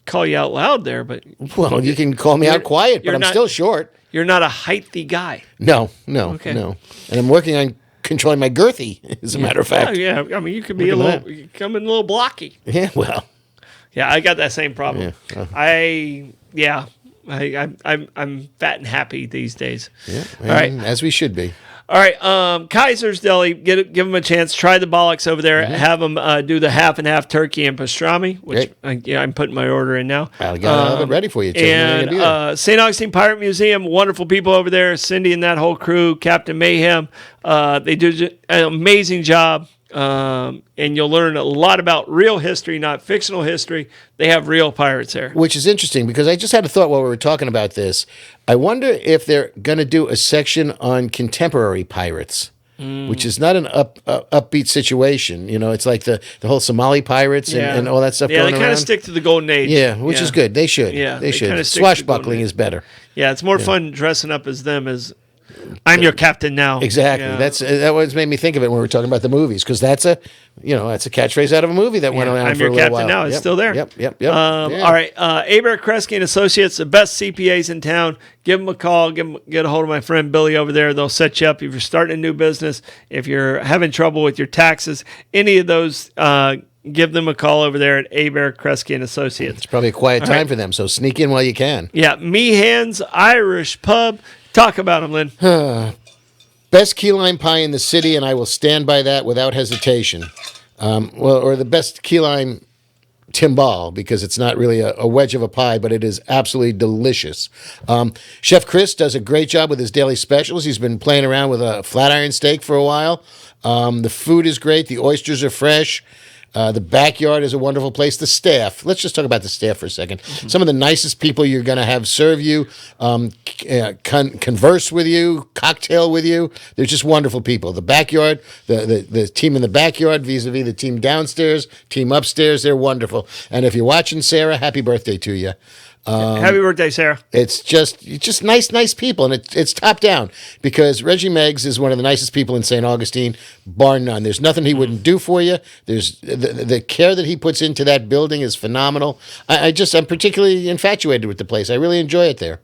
call you out loud there, but Well, you can call me out quiet, but I'm still short. You're not a heighty guy. No. Okay. No. And I'm working on controlling my girthy, as a matter of fact. Yeah. I mean, you could be you come in a little blocky. Yeah, well. Yeah, I got that same problem. Yeah. I'm fat and happy these days. Yeah. All right. As we should be. All right, Kaiser's Deli, give them a chance. Try the Bollox over there. Have them do the half and half turkey and pastrami, which I'm putting my order in now. I got it ready for you, Tim. And St. Augustine Pirate Museum, wonderful people over there. Cindy and that whole crew, Captain Meehan, they do an amazing job. And you'll learn a lot about real history, not fictional history. They have real pirates there. Which is interesting because I just had a thought while we were talking about this. I wonder if they're going to do a section on contemporary pirates, which is not an upbeat situation. It's like the whole Somali pirates and all that stuff going around. Yeah, they kind of stick to the golden age. Yeah, which is good. They should. Yeah, they should. kinda stick to the Swashbuckling golden is better. Yeah, it's more fun dressing up as them as I'm your captain now. Exactly. Yeah. That was made me think of it when we were talking about the movies because that's a catchphrase out of a movie that went around I'm for a your little captain while. now. It's still there. Yep. All right. Abare, Kresge and Associates, the best CPAs in town. Give them a call. Get a hold of my friend Billy over there. They'll set you up if you're starting a new business. If you're having trouble with your taxes, any of those. Give them a call over there at Abare, Kresge and Associates. It's probably a quiet time for them, so sneak in while you can. Yeah, Meehan's Irish Pub. Talk about them, Lynn. Best key lime pie in the city, and I will stand by that without hesitation. Or the best key lime timbal, because it's not really a wedge of a pie, but it is absolutely delicious. Chef Chris does a great job with his daily specials. He's been playing around with a flat iron steak for a while. The food is great. The oysters are fresh. The backyard is a wonderful place. The staff. Let's just talk about the staff for a second. Mm-hmm. Some of the nicest people you're going to have serve you, converse with you, cocktail with you. They're just wonderful people. The backyard, the team in the backyard vis-a-vis the team downstairs, team upstairs, they're wonderful. And if you're watching, Sarah, happy birthday to you. Happy birthday, Sarah. It's just nice people, and it's top down because Reggie Meggs is one of the nicest people in St. Augustine, bar none. There's nothing he wouldn't do for you. There's the care that he puts into that building is phenomenal. I'm particularly infatuated with the place. I really enjoy it there,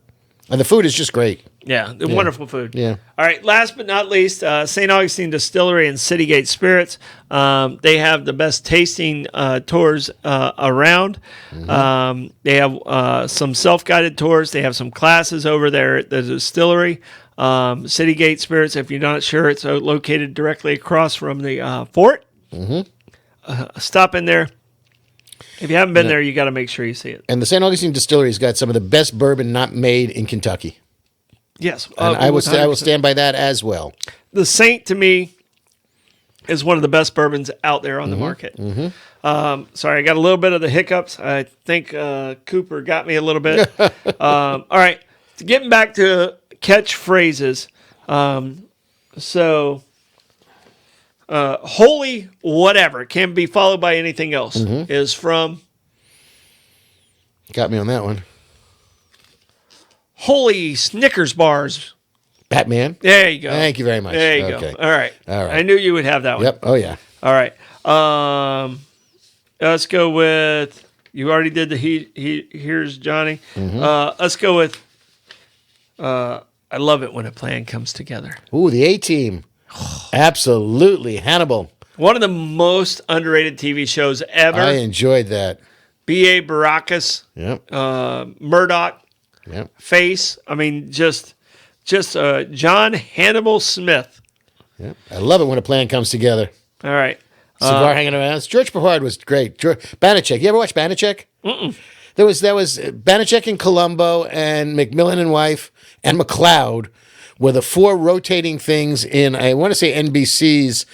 and the food is just great. Yeah, wonderful food. Yeah. All right, last but not least, St. Augustine Distillery and Citygate Spirits. They have the best tasting tours around. Mm-hmm. They have some self-guided tours. They have some classes over there at the distillery. Citygate Spirits, if you're not sure, it's located directly across from the fort. Mm-hmm. Stop in there. If you haven't been there, you got to make sure you see it. And the St. Augustine Distillery's got some of the best bourbon not made in Kentucky. Yes, and I will stand by that as well. The Saint to me is one of the best bourbons out there on the market. Mm-hmm. Sorry, I got a little bit of the hiccups. I think Cooper got me a little bit. All right, getting back to catchphrases. Holy whatever, can be followed by anything else, is from... Got me on that one. Holy Snickers bars. Batman. There you go. Thank you very much. There you go. All right. I knew you would have that one. Yep. Oh, yeah. All right. Let's go with... You already did the Here's Johnny. Let's go with... I love it when a plan comes together. Ooh, the A-Team. Absolutely. Hannibal. One of the most underrated TV shows ever. I enjoyed that. B.A. Baracus. Yep. Murdoch. Yep. Face. I mean, just John Hannibal Smith. Yep. I love it when a plan comes together. All right. Cigar hanging around. George Peppard was great. Banachek. You ever watch Banachek? Mm-mm. There was Banachek and Columbo and McMillan and Wife and McLeod were the four rotating things in, I want to say, NBC's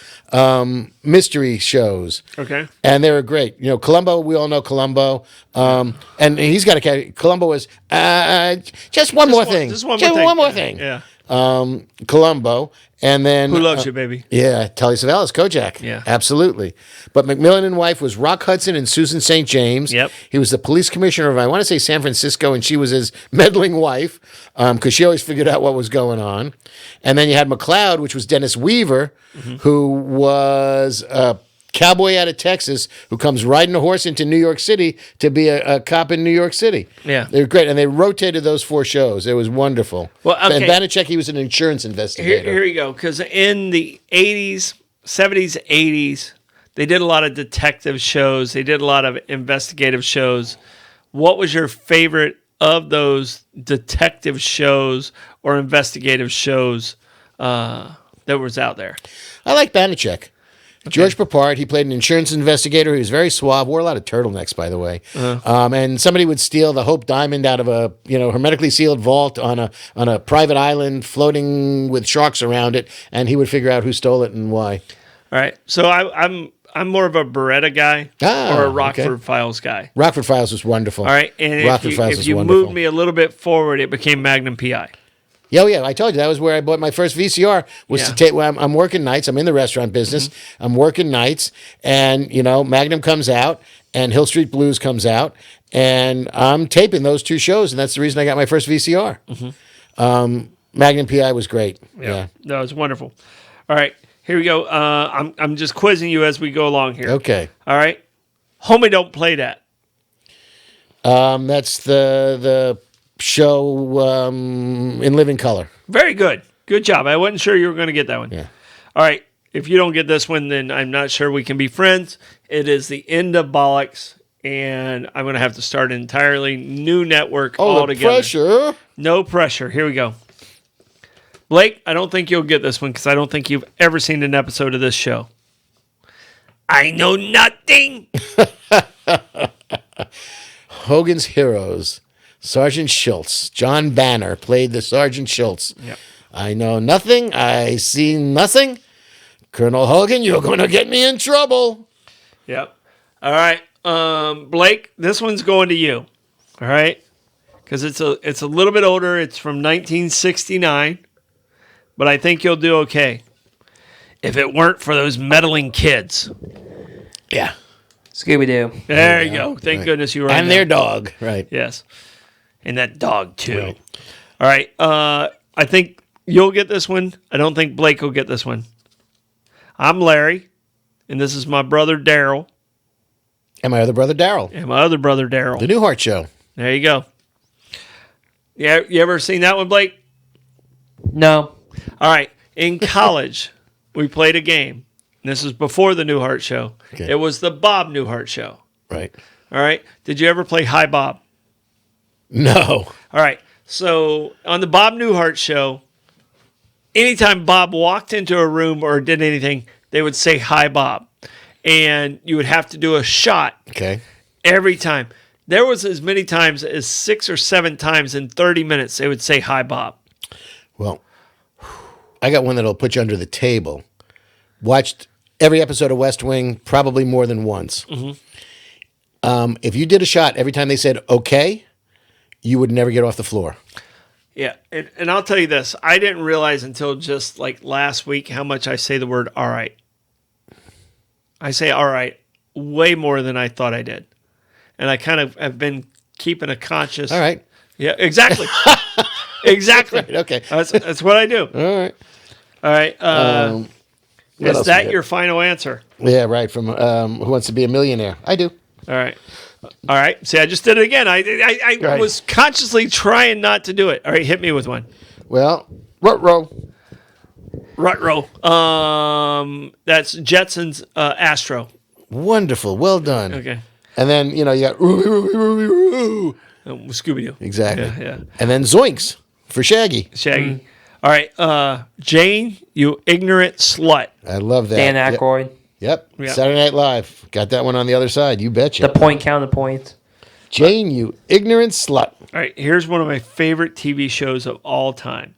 mystery shows. Okay. And they were great. You know, Columbo, we all know Columbo. And he's got a Columbo was just one more thing. Just one more thing. Yeah. Columbo. And then Who Loves You, Baby? Yeah, Telly Savalas, Kojak. Yeah. Absolutely. But McMillan and Wife was Rock Hudson and Susan St. James. Yep. He was the police commissioner of, I want to say, San Francisco, and she was his meddling wife because she always figured out what was going on. And then you had McLeod, which was Dennis Weaver, who was a cowboy out of Texas who comes riding a horse into New York City to be a cop in New York City. Yeah. They were great. And they rotated those four shows. It was wonderful. Well, okay. And Banachek, he was an insurance investigator. Here you go. Because in the 80s, 70s, 80s, they did a lot of detective shows. They did a lot of investigative shows. What was your favorite of those detective shows or investigative shows that was out there? I like Banachek. George Peppard, he played an insurance investigator. He was very suave, wore a lot of turtlenecks, by the way. And somebody would steal the Hope Diamond out of a hermetically sealed vault on a private island floating with sharks around it, and he would figure out who stole it and why. All right. So I'm more of a Beretta guy or a Rockford Files guy. Rockford Files was wonderful. All right. And if you moved me a little bit forward, it became Magnum PI. Yeah, I told you that was where I bought my first VCR. Was to take. Well, I'm working nights. I'm in the restaurant business. I'm working nights, and Magnum comes out, and Hill Street Blues comes out, and I'm taping those two shows, and that's the reason I got my first VCR. Magnum PI was great. Yeah, that was wonderful. All right, here we go. I'm just quizzing you as we go along here. Okay. All right, Homie, Don't Play That. That's the show in living color. Very good. Good job. I wasn't sure you were going to get that one. Yeah. All right. If you don't get this one, then I'm not sure we can be friends. It is the end of Bollox, and I'm going to have to start an entirely new network altogether. No pressure. No pressure. Here we go. Blake, I don't think you'll get this one because I don't think you've ever seen an episode of this show. I know nothing. Hogan's Heroes. Sergeant Schultz. John Banner played the Sergeant Schultz. Yep. I know nothing. I see nothing. Colonel Hogan, you're going to get me in trouble. Yep. All right. Blake, this one's going to you. All right? Because it's a little bit older. It's from 1969. But I think you'll do okay. If it weren't for those meddling kids. Yeah. Scooby-Doo. There you go. Thank goodness you were And their dog. Right. Yes. And that dog, too. Right. All right. I think you'll get this one. I don't think Blake will get this one. I'm Larry, and this is my brother Daryl. And my other brother Daryl. And my other brother Daryl. The Newhart Show. There you go. Yeah, you ever seen that one, Blake? No. All right. In college, we played a game. This is before the Newhart Show. Okay. It was the Bob Newhart Show. Right. All right. Did you ever play Hi Bob? No. All right. So on the Bob Newhart Show, anytime Bob walked into a room or did anything, they would say, "Hi, Bob." And you would have to do a shot every time. There was as many times as 6 or 7 times in 30 minutes they would say, "Hi, Bob." Well, I got one that'll put you under the table. Watched every episode of West Wing probably more than once. If you did a shot every time they said, "Okay," you would never get off the floor. Yeah, and I'll tell you this. I didn't realize until just like last week how much I say the word "all right." I say all right way more than I thought I did. And I kind of have been keeping a conscious. All right. Yeah, exactly. Exactly. Right, okay. That's what I do. All right. All right. What else Is that we your final answer? Yeah, right. From Who Wants to Be a Millionaire? I do. All right. All right. See, I just did it again. I Right. was consciously trying not to do it. All right, hit me with one. Well, Rutro. Rutro. That's Jetson's Astro. Wonderful. Well done. Okay. And then, you got Roo. Scooby Doo. Exactly. Yeah. And then Zoinks for Shaggy. Shaggy. All right. Jane, you ignorant slut. I love that. Dan Yep. Aykroyd. Yep. Yep. Saturday Night Live. Got that one on the other side. You betcha. The point counterpoint. Jane, you ignorant slut. All right. Here's one of my favorite TV shows of all time.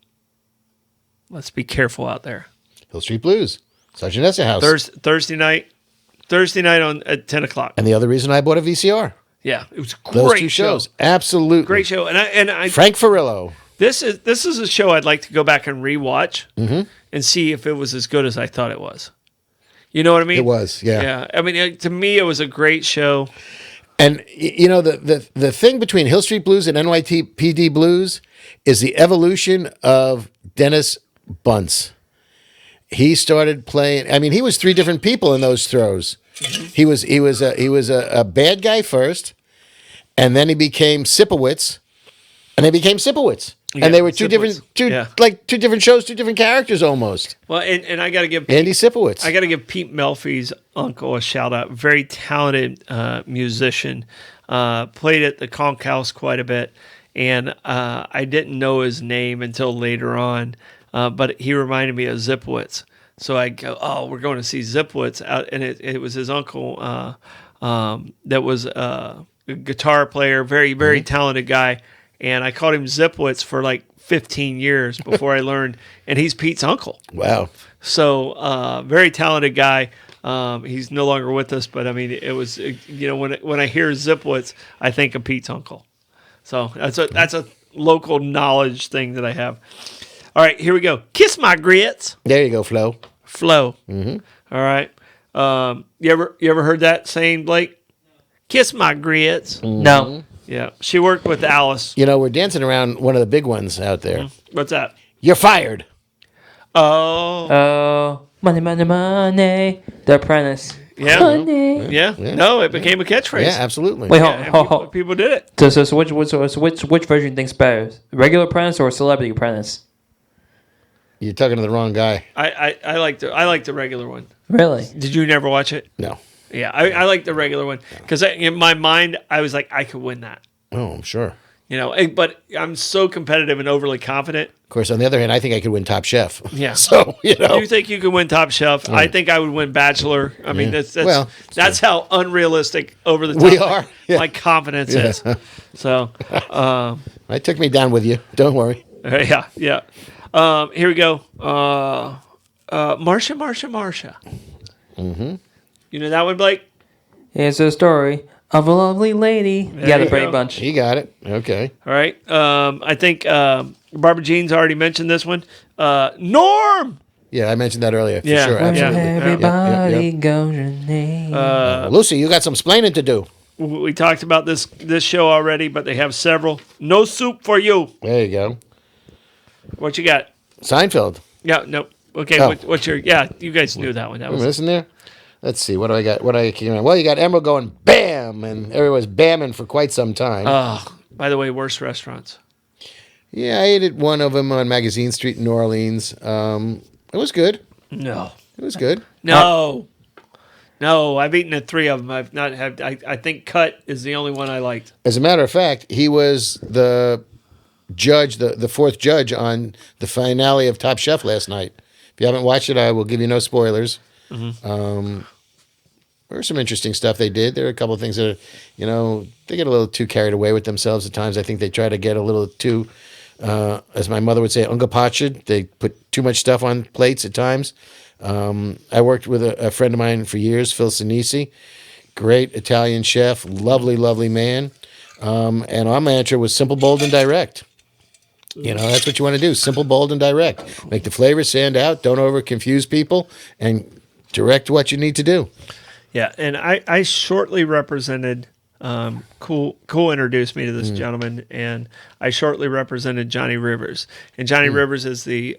Let's be careful out there. Hill Street Blues. Sergeant Esserhouse. Thursday night on at 10 o'clock. And the other reason I bought a VCR. Yeah, it was a great Those two show. shows. Absolutely. Great show. And I Frank Farillo. this is a show I'd like to go back and rewatch and see if it was as good as I thought it was. You know what I mean? It was, yeah. Yeah. I mean, to me, it was a great show. And the thing between Hill Street Blues and NYPD Blues is the evolution of Dennis Bunce. He started playing. I mean, he was three different people in those throws. He was a bad guy first, and then he became Sipowicz, and they became Sipowicz. Yeah, And they were two Sipowicz. different shows, two different characters almost. Well, and I got to give Andy Sipowicz. I got to give Pete Melfi's uncle a shout out. Very talented musician. Played at the Conch House quite a bit, and I didn't know his name until later on. But he reminded me of Zipowicz. So I go, oh, we're going to see Zipowicz out, and it was his uncle that was a guitar player, very, very talented guy. And I called him Zipowicz for like 15 years before I learned, and he's Pete's uncle. Wow. So very talented guy. He's no longer with us, but I mean, it was, when I hear Zipowicz, I think of Pete's uncle. So that's a local knowledge thing that I have. All right, here we go. Kiss my grits. There you go, Flo. Flo. Mm-hmm. All right. You ever heard that saying, Blake? Kiss my grits. No. Yeah. She worked with Alice. We're dancing around one of the big ones out there. What's that? You're fired. Oh. Money, money, money. The Apprentice. Yeah. Money. Yeah. No, it became a catchphrase. Yeah, absolutely. Wait, Yeah, and people did it. So which version do you think's better? Regular Apprentice or Celebrity Apprentice? You're talking to the wrong guy. I like the regular one. Really? Did you never watch it? No. Yeah, I like the regular one because in my mind I was like I could win that. Oh, I'm sure. But I'm so competitive and overly confident. Of course, on the other hand, I think I could win Top Chef. Yeah. So, You think you could win Top Chef? I think I would win Bachelor. I mean, that's how unrealistic over the top We are. Yeah. my confidence is. So, It took me down with you. Don't worry. yeah. Here we go. Marsha. Mm-hmm. You know that one, Blake? Here's a story of a lovely lady. You got you the Brady go. Bunch. He got it. Okay. All right. I think Barbara Jean's already mentioned this one. Norm. Yeah, I mentioned that earlier. For Yeah. sure. Yeah. Absolutely. Everybody goes your name. Lucy, you got some splaining to do. We talked about this show already, but they have several. No soup for you. There you go. What you got? Seinfeld. Yeah. No. Okay. Oh. What's your? Yeah. You guys knew that one. That was. Listen there. Let's see. What do I got? What do I kicking around? Well, you got Emerald going bam, and everyone's bamming for quite some time. By the way, worst restaurants. Yeah, I ate at one of them on Magazine Street in New Orleans. It was good. No. It was good. No. No. I've eaten at 3 of them. I've not had. I think Cut is the only one I liked. As a matter of fact, he was the judge, the fourth judge on the finale of Top Chef last night. If you haven't watched it, I will give you no spoilers. Mm-hmm. There was some interesting stuff they did. There are a couple of things that, they get a little too carried away with themselves at times. I think they try to get a little too, as my mother would say, ungapached. They put too much stuff on plates at times. I worked with a friend of mine for years, Phil Sinisi, great Italian chef, lovely, lovely man. And our mantra was simple, bold, and direct. That's what you want to do. Simple, bold, and direct. Make the flavors stand out. Don't over confuse people, and direct what you need to do. Yeah, and I shortly represented. Cool introduced me to this gentleman, and I shortly represented Johnny Rivers. And Johnny Rivers is the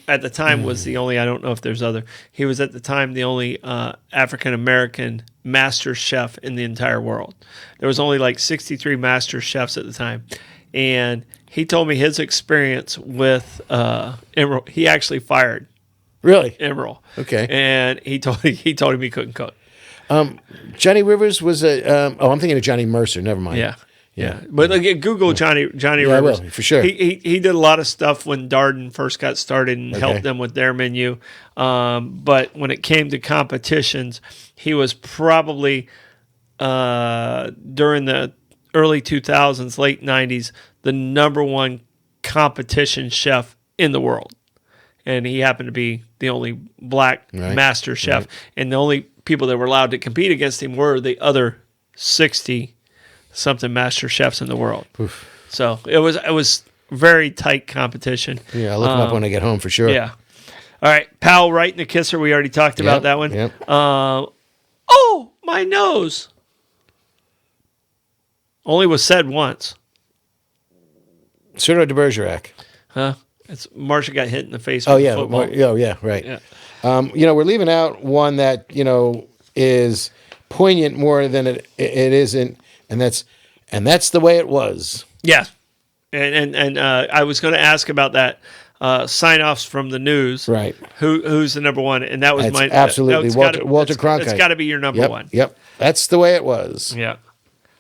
at the time was the only. I don't know if there's other. He was at the time the only African American master chef in the entire world. There was only like 63 master chefs at the time, and he told me his experience with Emerald. He actually fired Really? Emerald. Okay. And he told him he couldn't cook. Johnny Rivers was I'm thinking of Johnny Mercer. Never mind. Yeah. But like, Google Johnny Rivers. I will, for sure. He did a lot of stuff when Darden first got started and helped them with their menu. But when it came to competitions, he was probably during the early 2000s, late 90s, the number one competition chef in the world. And he happened to be the only black master chef. And the only people that were allowed to compete against him were the other 60-something master chefs in the world. Oof. So it was very tight competition. Yeah, I'll look him up when I get home for sure. Yeah. All right. Powell Wright and the Kisser, we already talked about that one. Yep. Oh, my nose. Only was said once. Cyrano de Bergerac. Huh? It's Marsha got hit in the face Oh, with yeah. football. Right. Yeah. We're leaving out one that, is poignant more than it isn't, and that's the way it was. Yeah. And I was going to ask about that sign-offs from the news. Right. Who's the number one? And that was That's mine. absolutely Walter Cronkite. It's got to be your number one. Yep. That's the way it was. Yeah.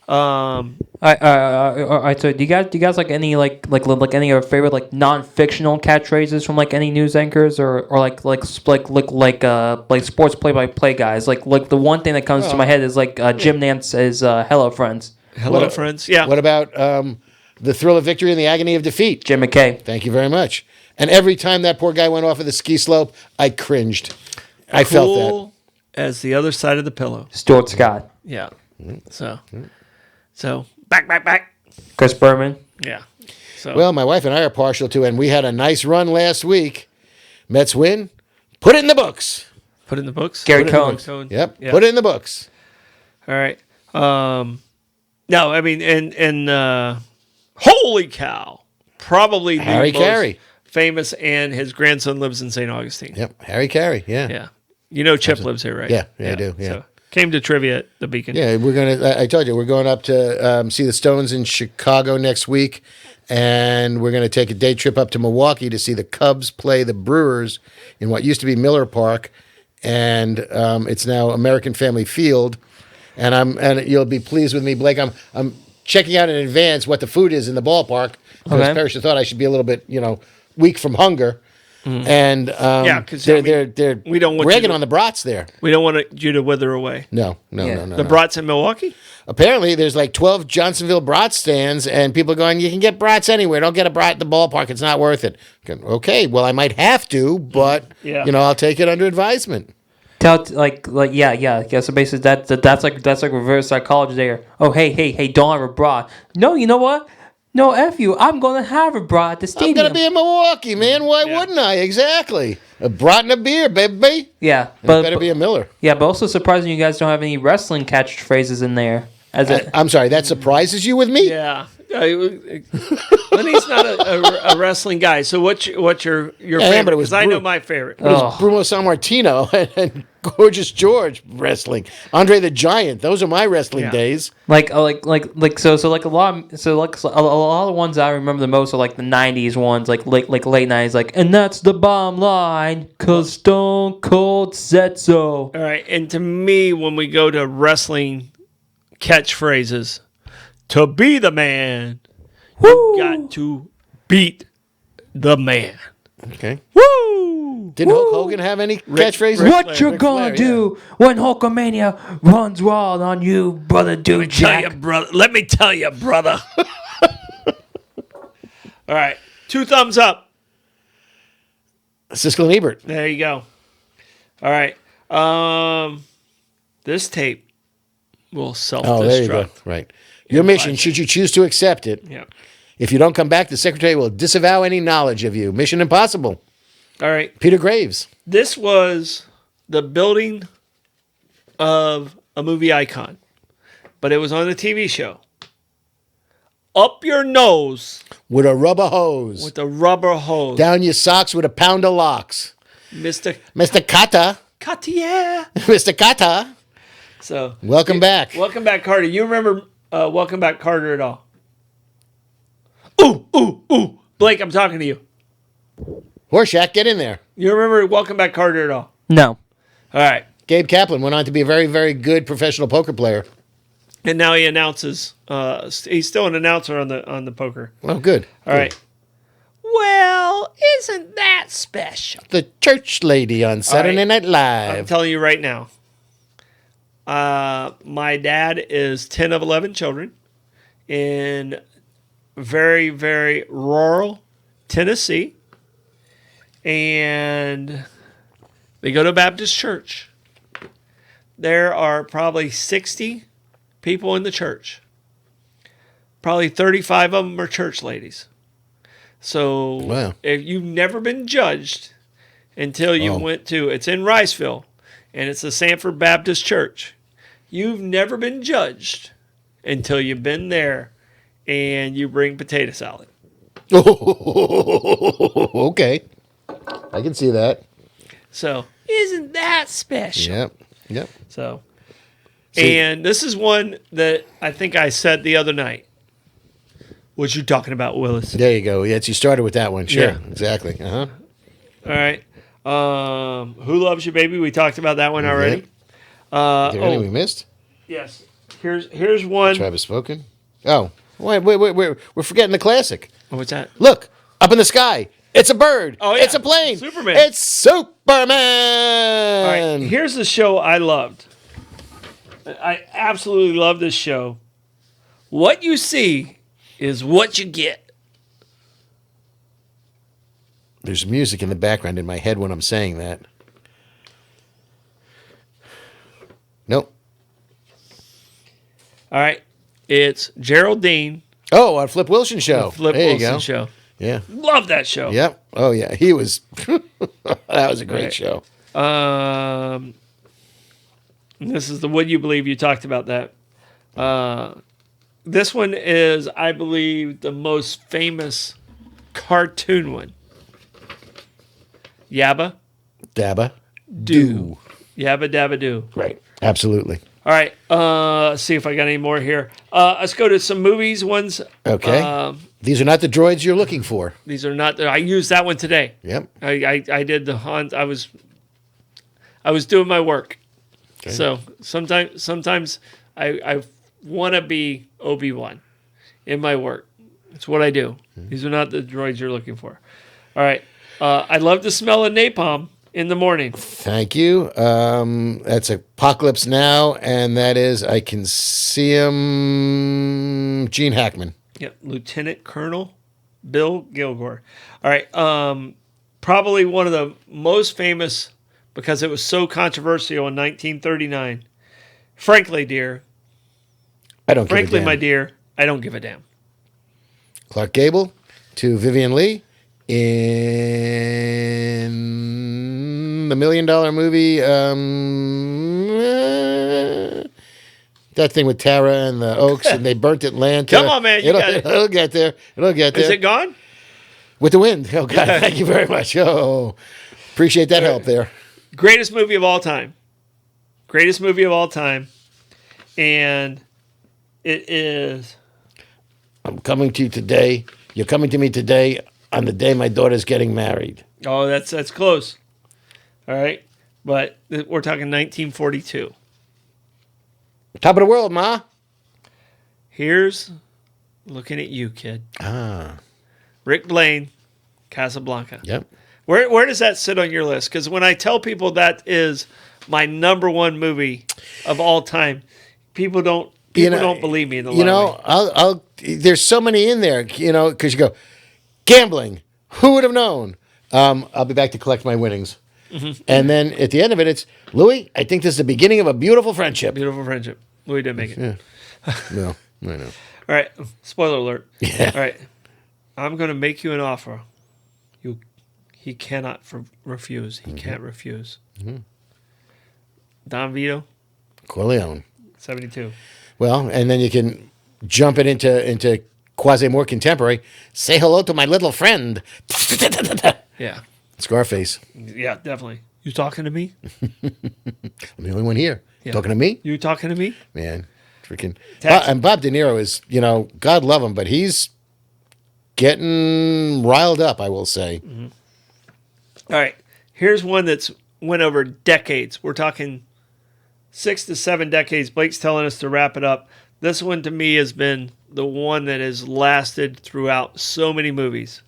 So do you guys like any like any of your favorite like non-fictional catchphrases from like any news anchors or like sports play-by-play guys? Like the one thing that comes to my head is like Jim Nance says "Hello, friends." Hello, friends. Yeah. What about the thrill of victory and the agony of defeat? Jim McKay. Thank you very much. And every time that poor guy went off of the ski slope, I cringed. I felt that. Cool as the other side of the pillow. Stuart Scott. Yeah. So back. Chris Berman. Yeah. So Well, my wife and I are partial to, and we had a nice run last week. Mets win. Put it in the books. put it in the books. Gary Put it in the Cohn. books. Yep. Yeah. Put it in the books. All right. No, I mean, and holy cow, probably the Harry most Carey. famous, and his grandson lives in St. Augustine. Yep. Harry Carey. Yeah. Yeah. You know Chip lives here, right? Yeah, I do, yeah. So came to trivia at the Beacon. Yeah, I told you, we're going up to see the Stones in Chicago next week, and we're going to take a day trip up to Milwaukee to see the Cubs play the Brewers in what used to be Miller Park, and it's now American Family Field. And you'll be pleased with me, Blake. I'm checking out in advance what the food is in the ballpark because Okay. Perisher thought I should be a little bit, weak from hunger. And because they're we don't want ragging you to- on the brats there. We don't want you to wither away. No. The brats in Milwaukee? Apparently, there's like 12 Johnsonville brat stands, and people are going, you can get brats anywhere. Don't get a brat at the ballpark. It's not worth it. Okay, well, I might have to, but, Yeah. I'll take it under advisement. So basically that's like reverse psychology there. Oh hey, don't have a bra. No, you know what? No, F you. I'm gonna have a bra at the I'm stadium. going to be in Milwaukee, man. Why wouldn't I? Exactly. A brat and a beer, baby. Yeah, It better be a Miller. yeah, but also surprising you guys don't have any wrestling catchphrases in there. I'm sorry, that surprises you with me? Yeah. Lenny's not a wrestling guy. So what's your favorite? but it was Because I know my favorite. It was Bruno Sammartino and Gorgeous George wrestling. Andre the Giant. Those are my wrestling days. So a lot of ones I remember the most are like the '90s ones, like late '90s, like, and that's the bottom line, 'cause Stone Cold said so. All right. And to me, when we go to wrestling catchphrases, to be the man, you got to beat the man. Okay. Woo! Didn't Hulk Hogan have any catchphrases? What you Ric gonna Flair, do when Hulkamania runs wild on you, brother dude Jack? Let me tell you, brother. All right. 2 thumbs up. Siskel and Ebert. There you go. All right. This tape will self-destruct. Oh, there you go. Right. Your mission, should you choose to accept it, Yeah. if you don't come back, the secretary will disavow any knowledge of you. Mission impossible. All right. Peter Graves. This was the building of a movie icon, but it was on a TV show. Up your nose With a rubber hose. with a rubber hose. Down your socks with a pound of locks. Mr. Kata. Cartier. Mr. Kata. So Welcome back. Welcome back, Carter. You remember Welcome Back, Carter at all? Ooh, ooh, ooh. Blake, I'm talking to you. Horseshack, get in there. You remember Welcome Back, Carter at all? No. All right. Gabe Kaplan went on to be a very, very good professional poker player. And now he announces. He's still an announcer on the poker. Oh, good. All right. Well, isn't that special? The church lady on Saturday Night I'm Live. telling you right now. My dad is 10 of 11 children in very, very rural Tennessee. And they go to a Baptist church. There are probably 60 people in the church. Probably 35 of them are church ladies. So Wow. if you've never been judged until you went to, it's in Riceville, and it's the Sanford Baptist Church. You've never been judged until you've been there and you bring potato salad. Okay. I can see that. So isn't that special? Yep. Yep. So, and this is one that I think I said the other night. What you talking about, Willis? There you go. Yes, you started with that one. Sure. Yeah. Exactly. Uh-huh. All right. Who Loves You, Baby? We talked about that one already. Is there any we missed? Yes. Here's one. Travis Spoken. Oh, wait. We're forgetting the classic. Oh, what's that? Look, up in the sky. It's a bird. Oh, yeah. It's a plane. Superman. It's Superman. All right. Here's the show I loved. I absolutely love this show. What you see is what you get. There's music in the background in my head when I'm saying that. Nope. All right. It's Geraldine. Oh, on Flip Wilson show. Flip there Wilson you go. show. Yeah. Love that show. Yep. Oh, yeah. He was. That was a great Right. show. This is the Would You Believe You talked about that. This one is, I believe, the most famous cartoon one. Yabba Dabba. Do. Yabba Dabba Do. Right. Absolutely. All right. Let's see if I got any more here. Let's go to some movies ones. Okay. These are not the droids you're looking for. These are not. I used that one today. Yep. I did the hunt. I was doing my work. Okay. So sometimes I want to be Obi-Wan in my work. It's what I do. These are not the droids you're looking for. All right. I love the smell of napalm in the morning. Thank you. That's Apocalypse Now, and that is, I can see him, Gene Hackman. Yep. Lieutenant Colonel Bill Gilgore. All right. Probably one of the most famous, because it was so controversial in 1939. Frankly, dear. I don't give a Frankly, damn. my dear, I don't give a damn. Clark Gable to Vivian Leigh in the $1 Million movie. That thing with Tara and the Oaks, and they burnt Atlanta. Come on, man, you got it. It'll get there. It'll get there. Is it gone? With the wind. Oh, God, thank you very much. Oh, appreciate that help there. Greatest movie of all time. Greatest movie of all time. And it is. I'm coming to you today. You're coming to me today on the day my daughter's getting married. Oh, that's close. All right. But we're talking 1942. Top of the world, Ma. Here's looking at you, kid. Ah, Rick Blaine, Casablanca. yep. Where does that sit on your list? Because when I tell people that is my number one movie of all time, people don't believe me in the You know, I'll there's so many in there, because you go, gambling. Who would have known? I'll be back to collect my winnings. Mm-hmm. And then at the end of it, it's, Louis, I think this is the beginning of a beautiful friendship. Beautiful friendship. Louis didn't make it. Yeah. No, I know. All right. Spoiler alert. Yeah. All right. I'm going to make you an offer. He cannot refuse. He can't refuse. Mm-hmm. Don Vito, Corleone. 72. Well, and then you can jump it into quasi more contemporary. Say hello to my little friend. Yeah. Scarface. Yeah, definitely. You talking to me? I'm the only one here. Yeah. Talking to me? You talking to me? Man, freaking. Tax- And Bob De Niro is, God love him, but he's getting riled up, I will say. Mm-hmm. All right. Here's one that's went over decades. We're talking 6 to 7 decades. Blake's telling us to wrap it up. This one to me has been the one that has lasted throughout so many movies.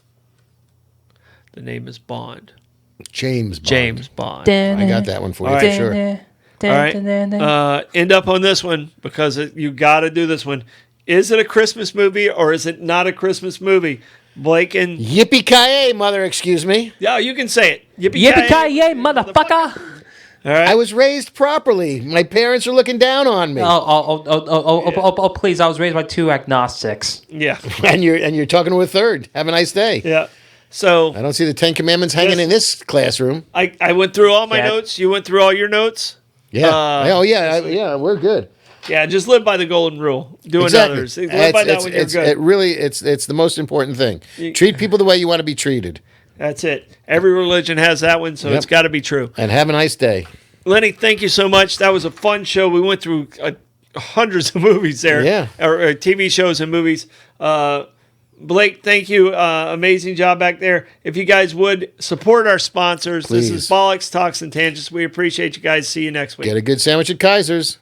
The name is Bond. James Bond. James Bond. I got that one for you, for sure. All right. End up on this one because you got to do this one. Is it a Christmas movie or is it not a Christmas movie? Blake and... Yippee-ki-yay, mother, excuse me. Yeah, you can say it. Yippee-ki-yay, motherfucker. All right. I was raised properly. My parents are looking down on me. Oh, please. I was raised by 2 agnostics. Yeah. And you're talking to a third. Have a nice day. Yeah. So I don't see the 10 Commandments hanging in this classroom. I went through all my Yeah. notes. You went through all your notes. Yeah. Yeah, we're good. Yeah, just live by the golden rule. Do Exactly. others. Live by that when you're good. It's the most important thing. Treat people the way you want to be treated. That's it. Every religion has that one, so it's got to be true. And have a nice day. Lenny, thank you so much. That was a fun show. We went through hundreds of movies there. Yeah. Or TV shows and movies. Blake, thank you. Amazing job back there. If you guys would support our sponsors, Please. This is Bollox, Talks, and Tangents. We appreciate you guys. See you next week. Get a good sandwich at Kaiser's.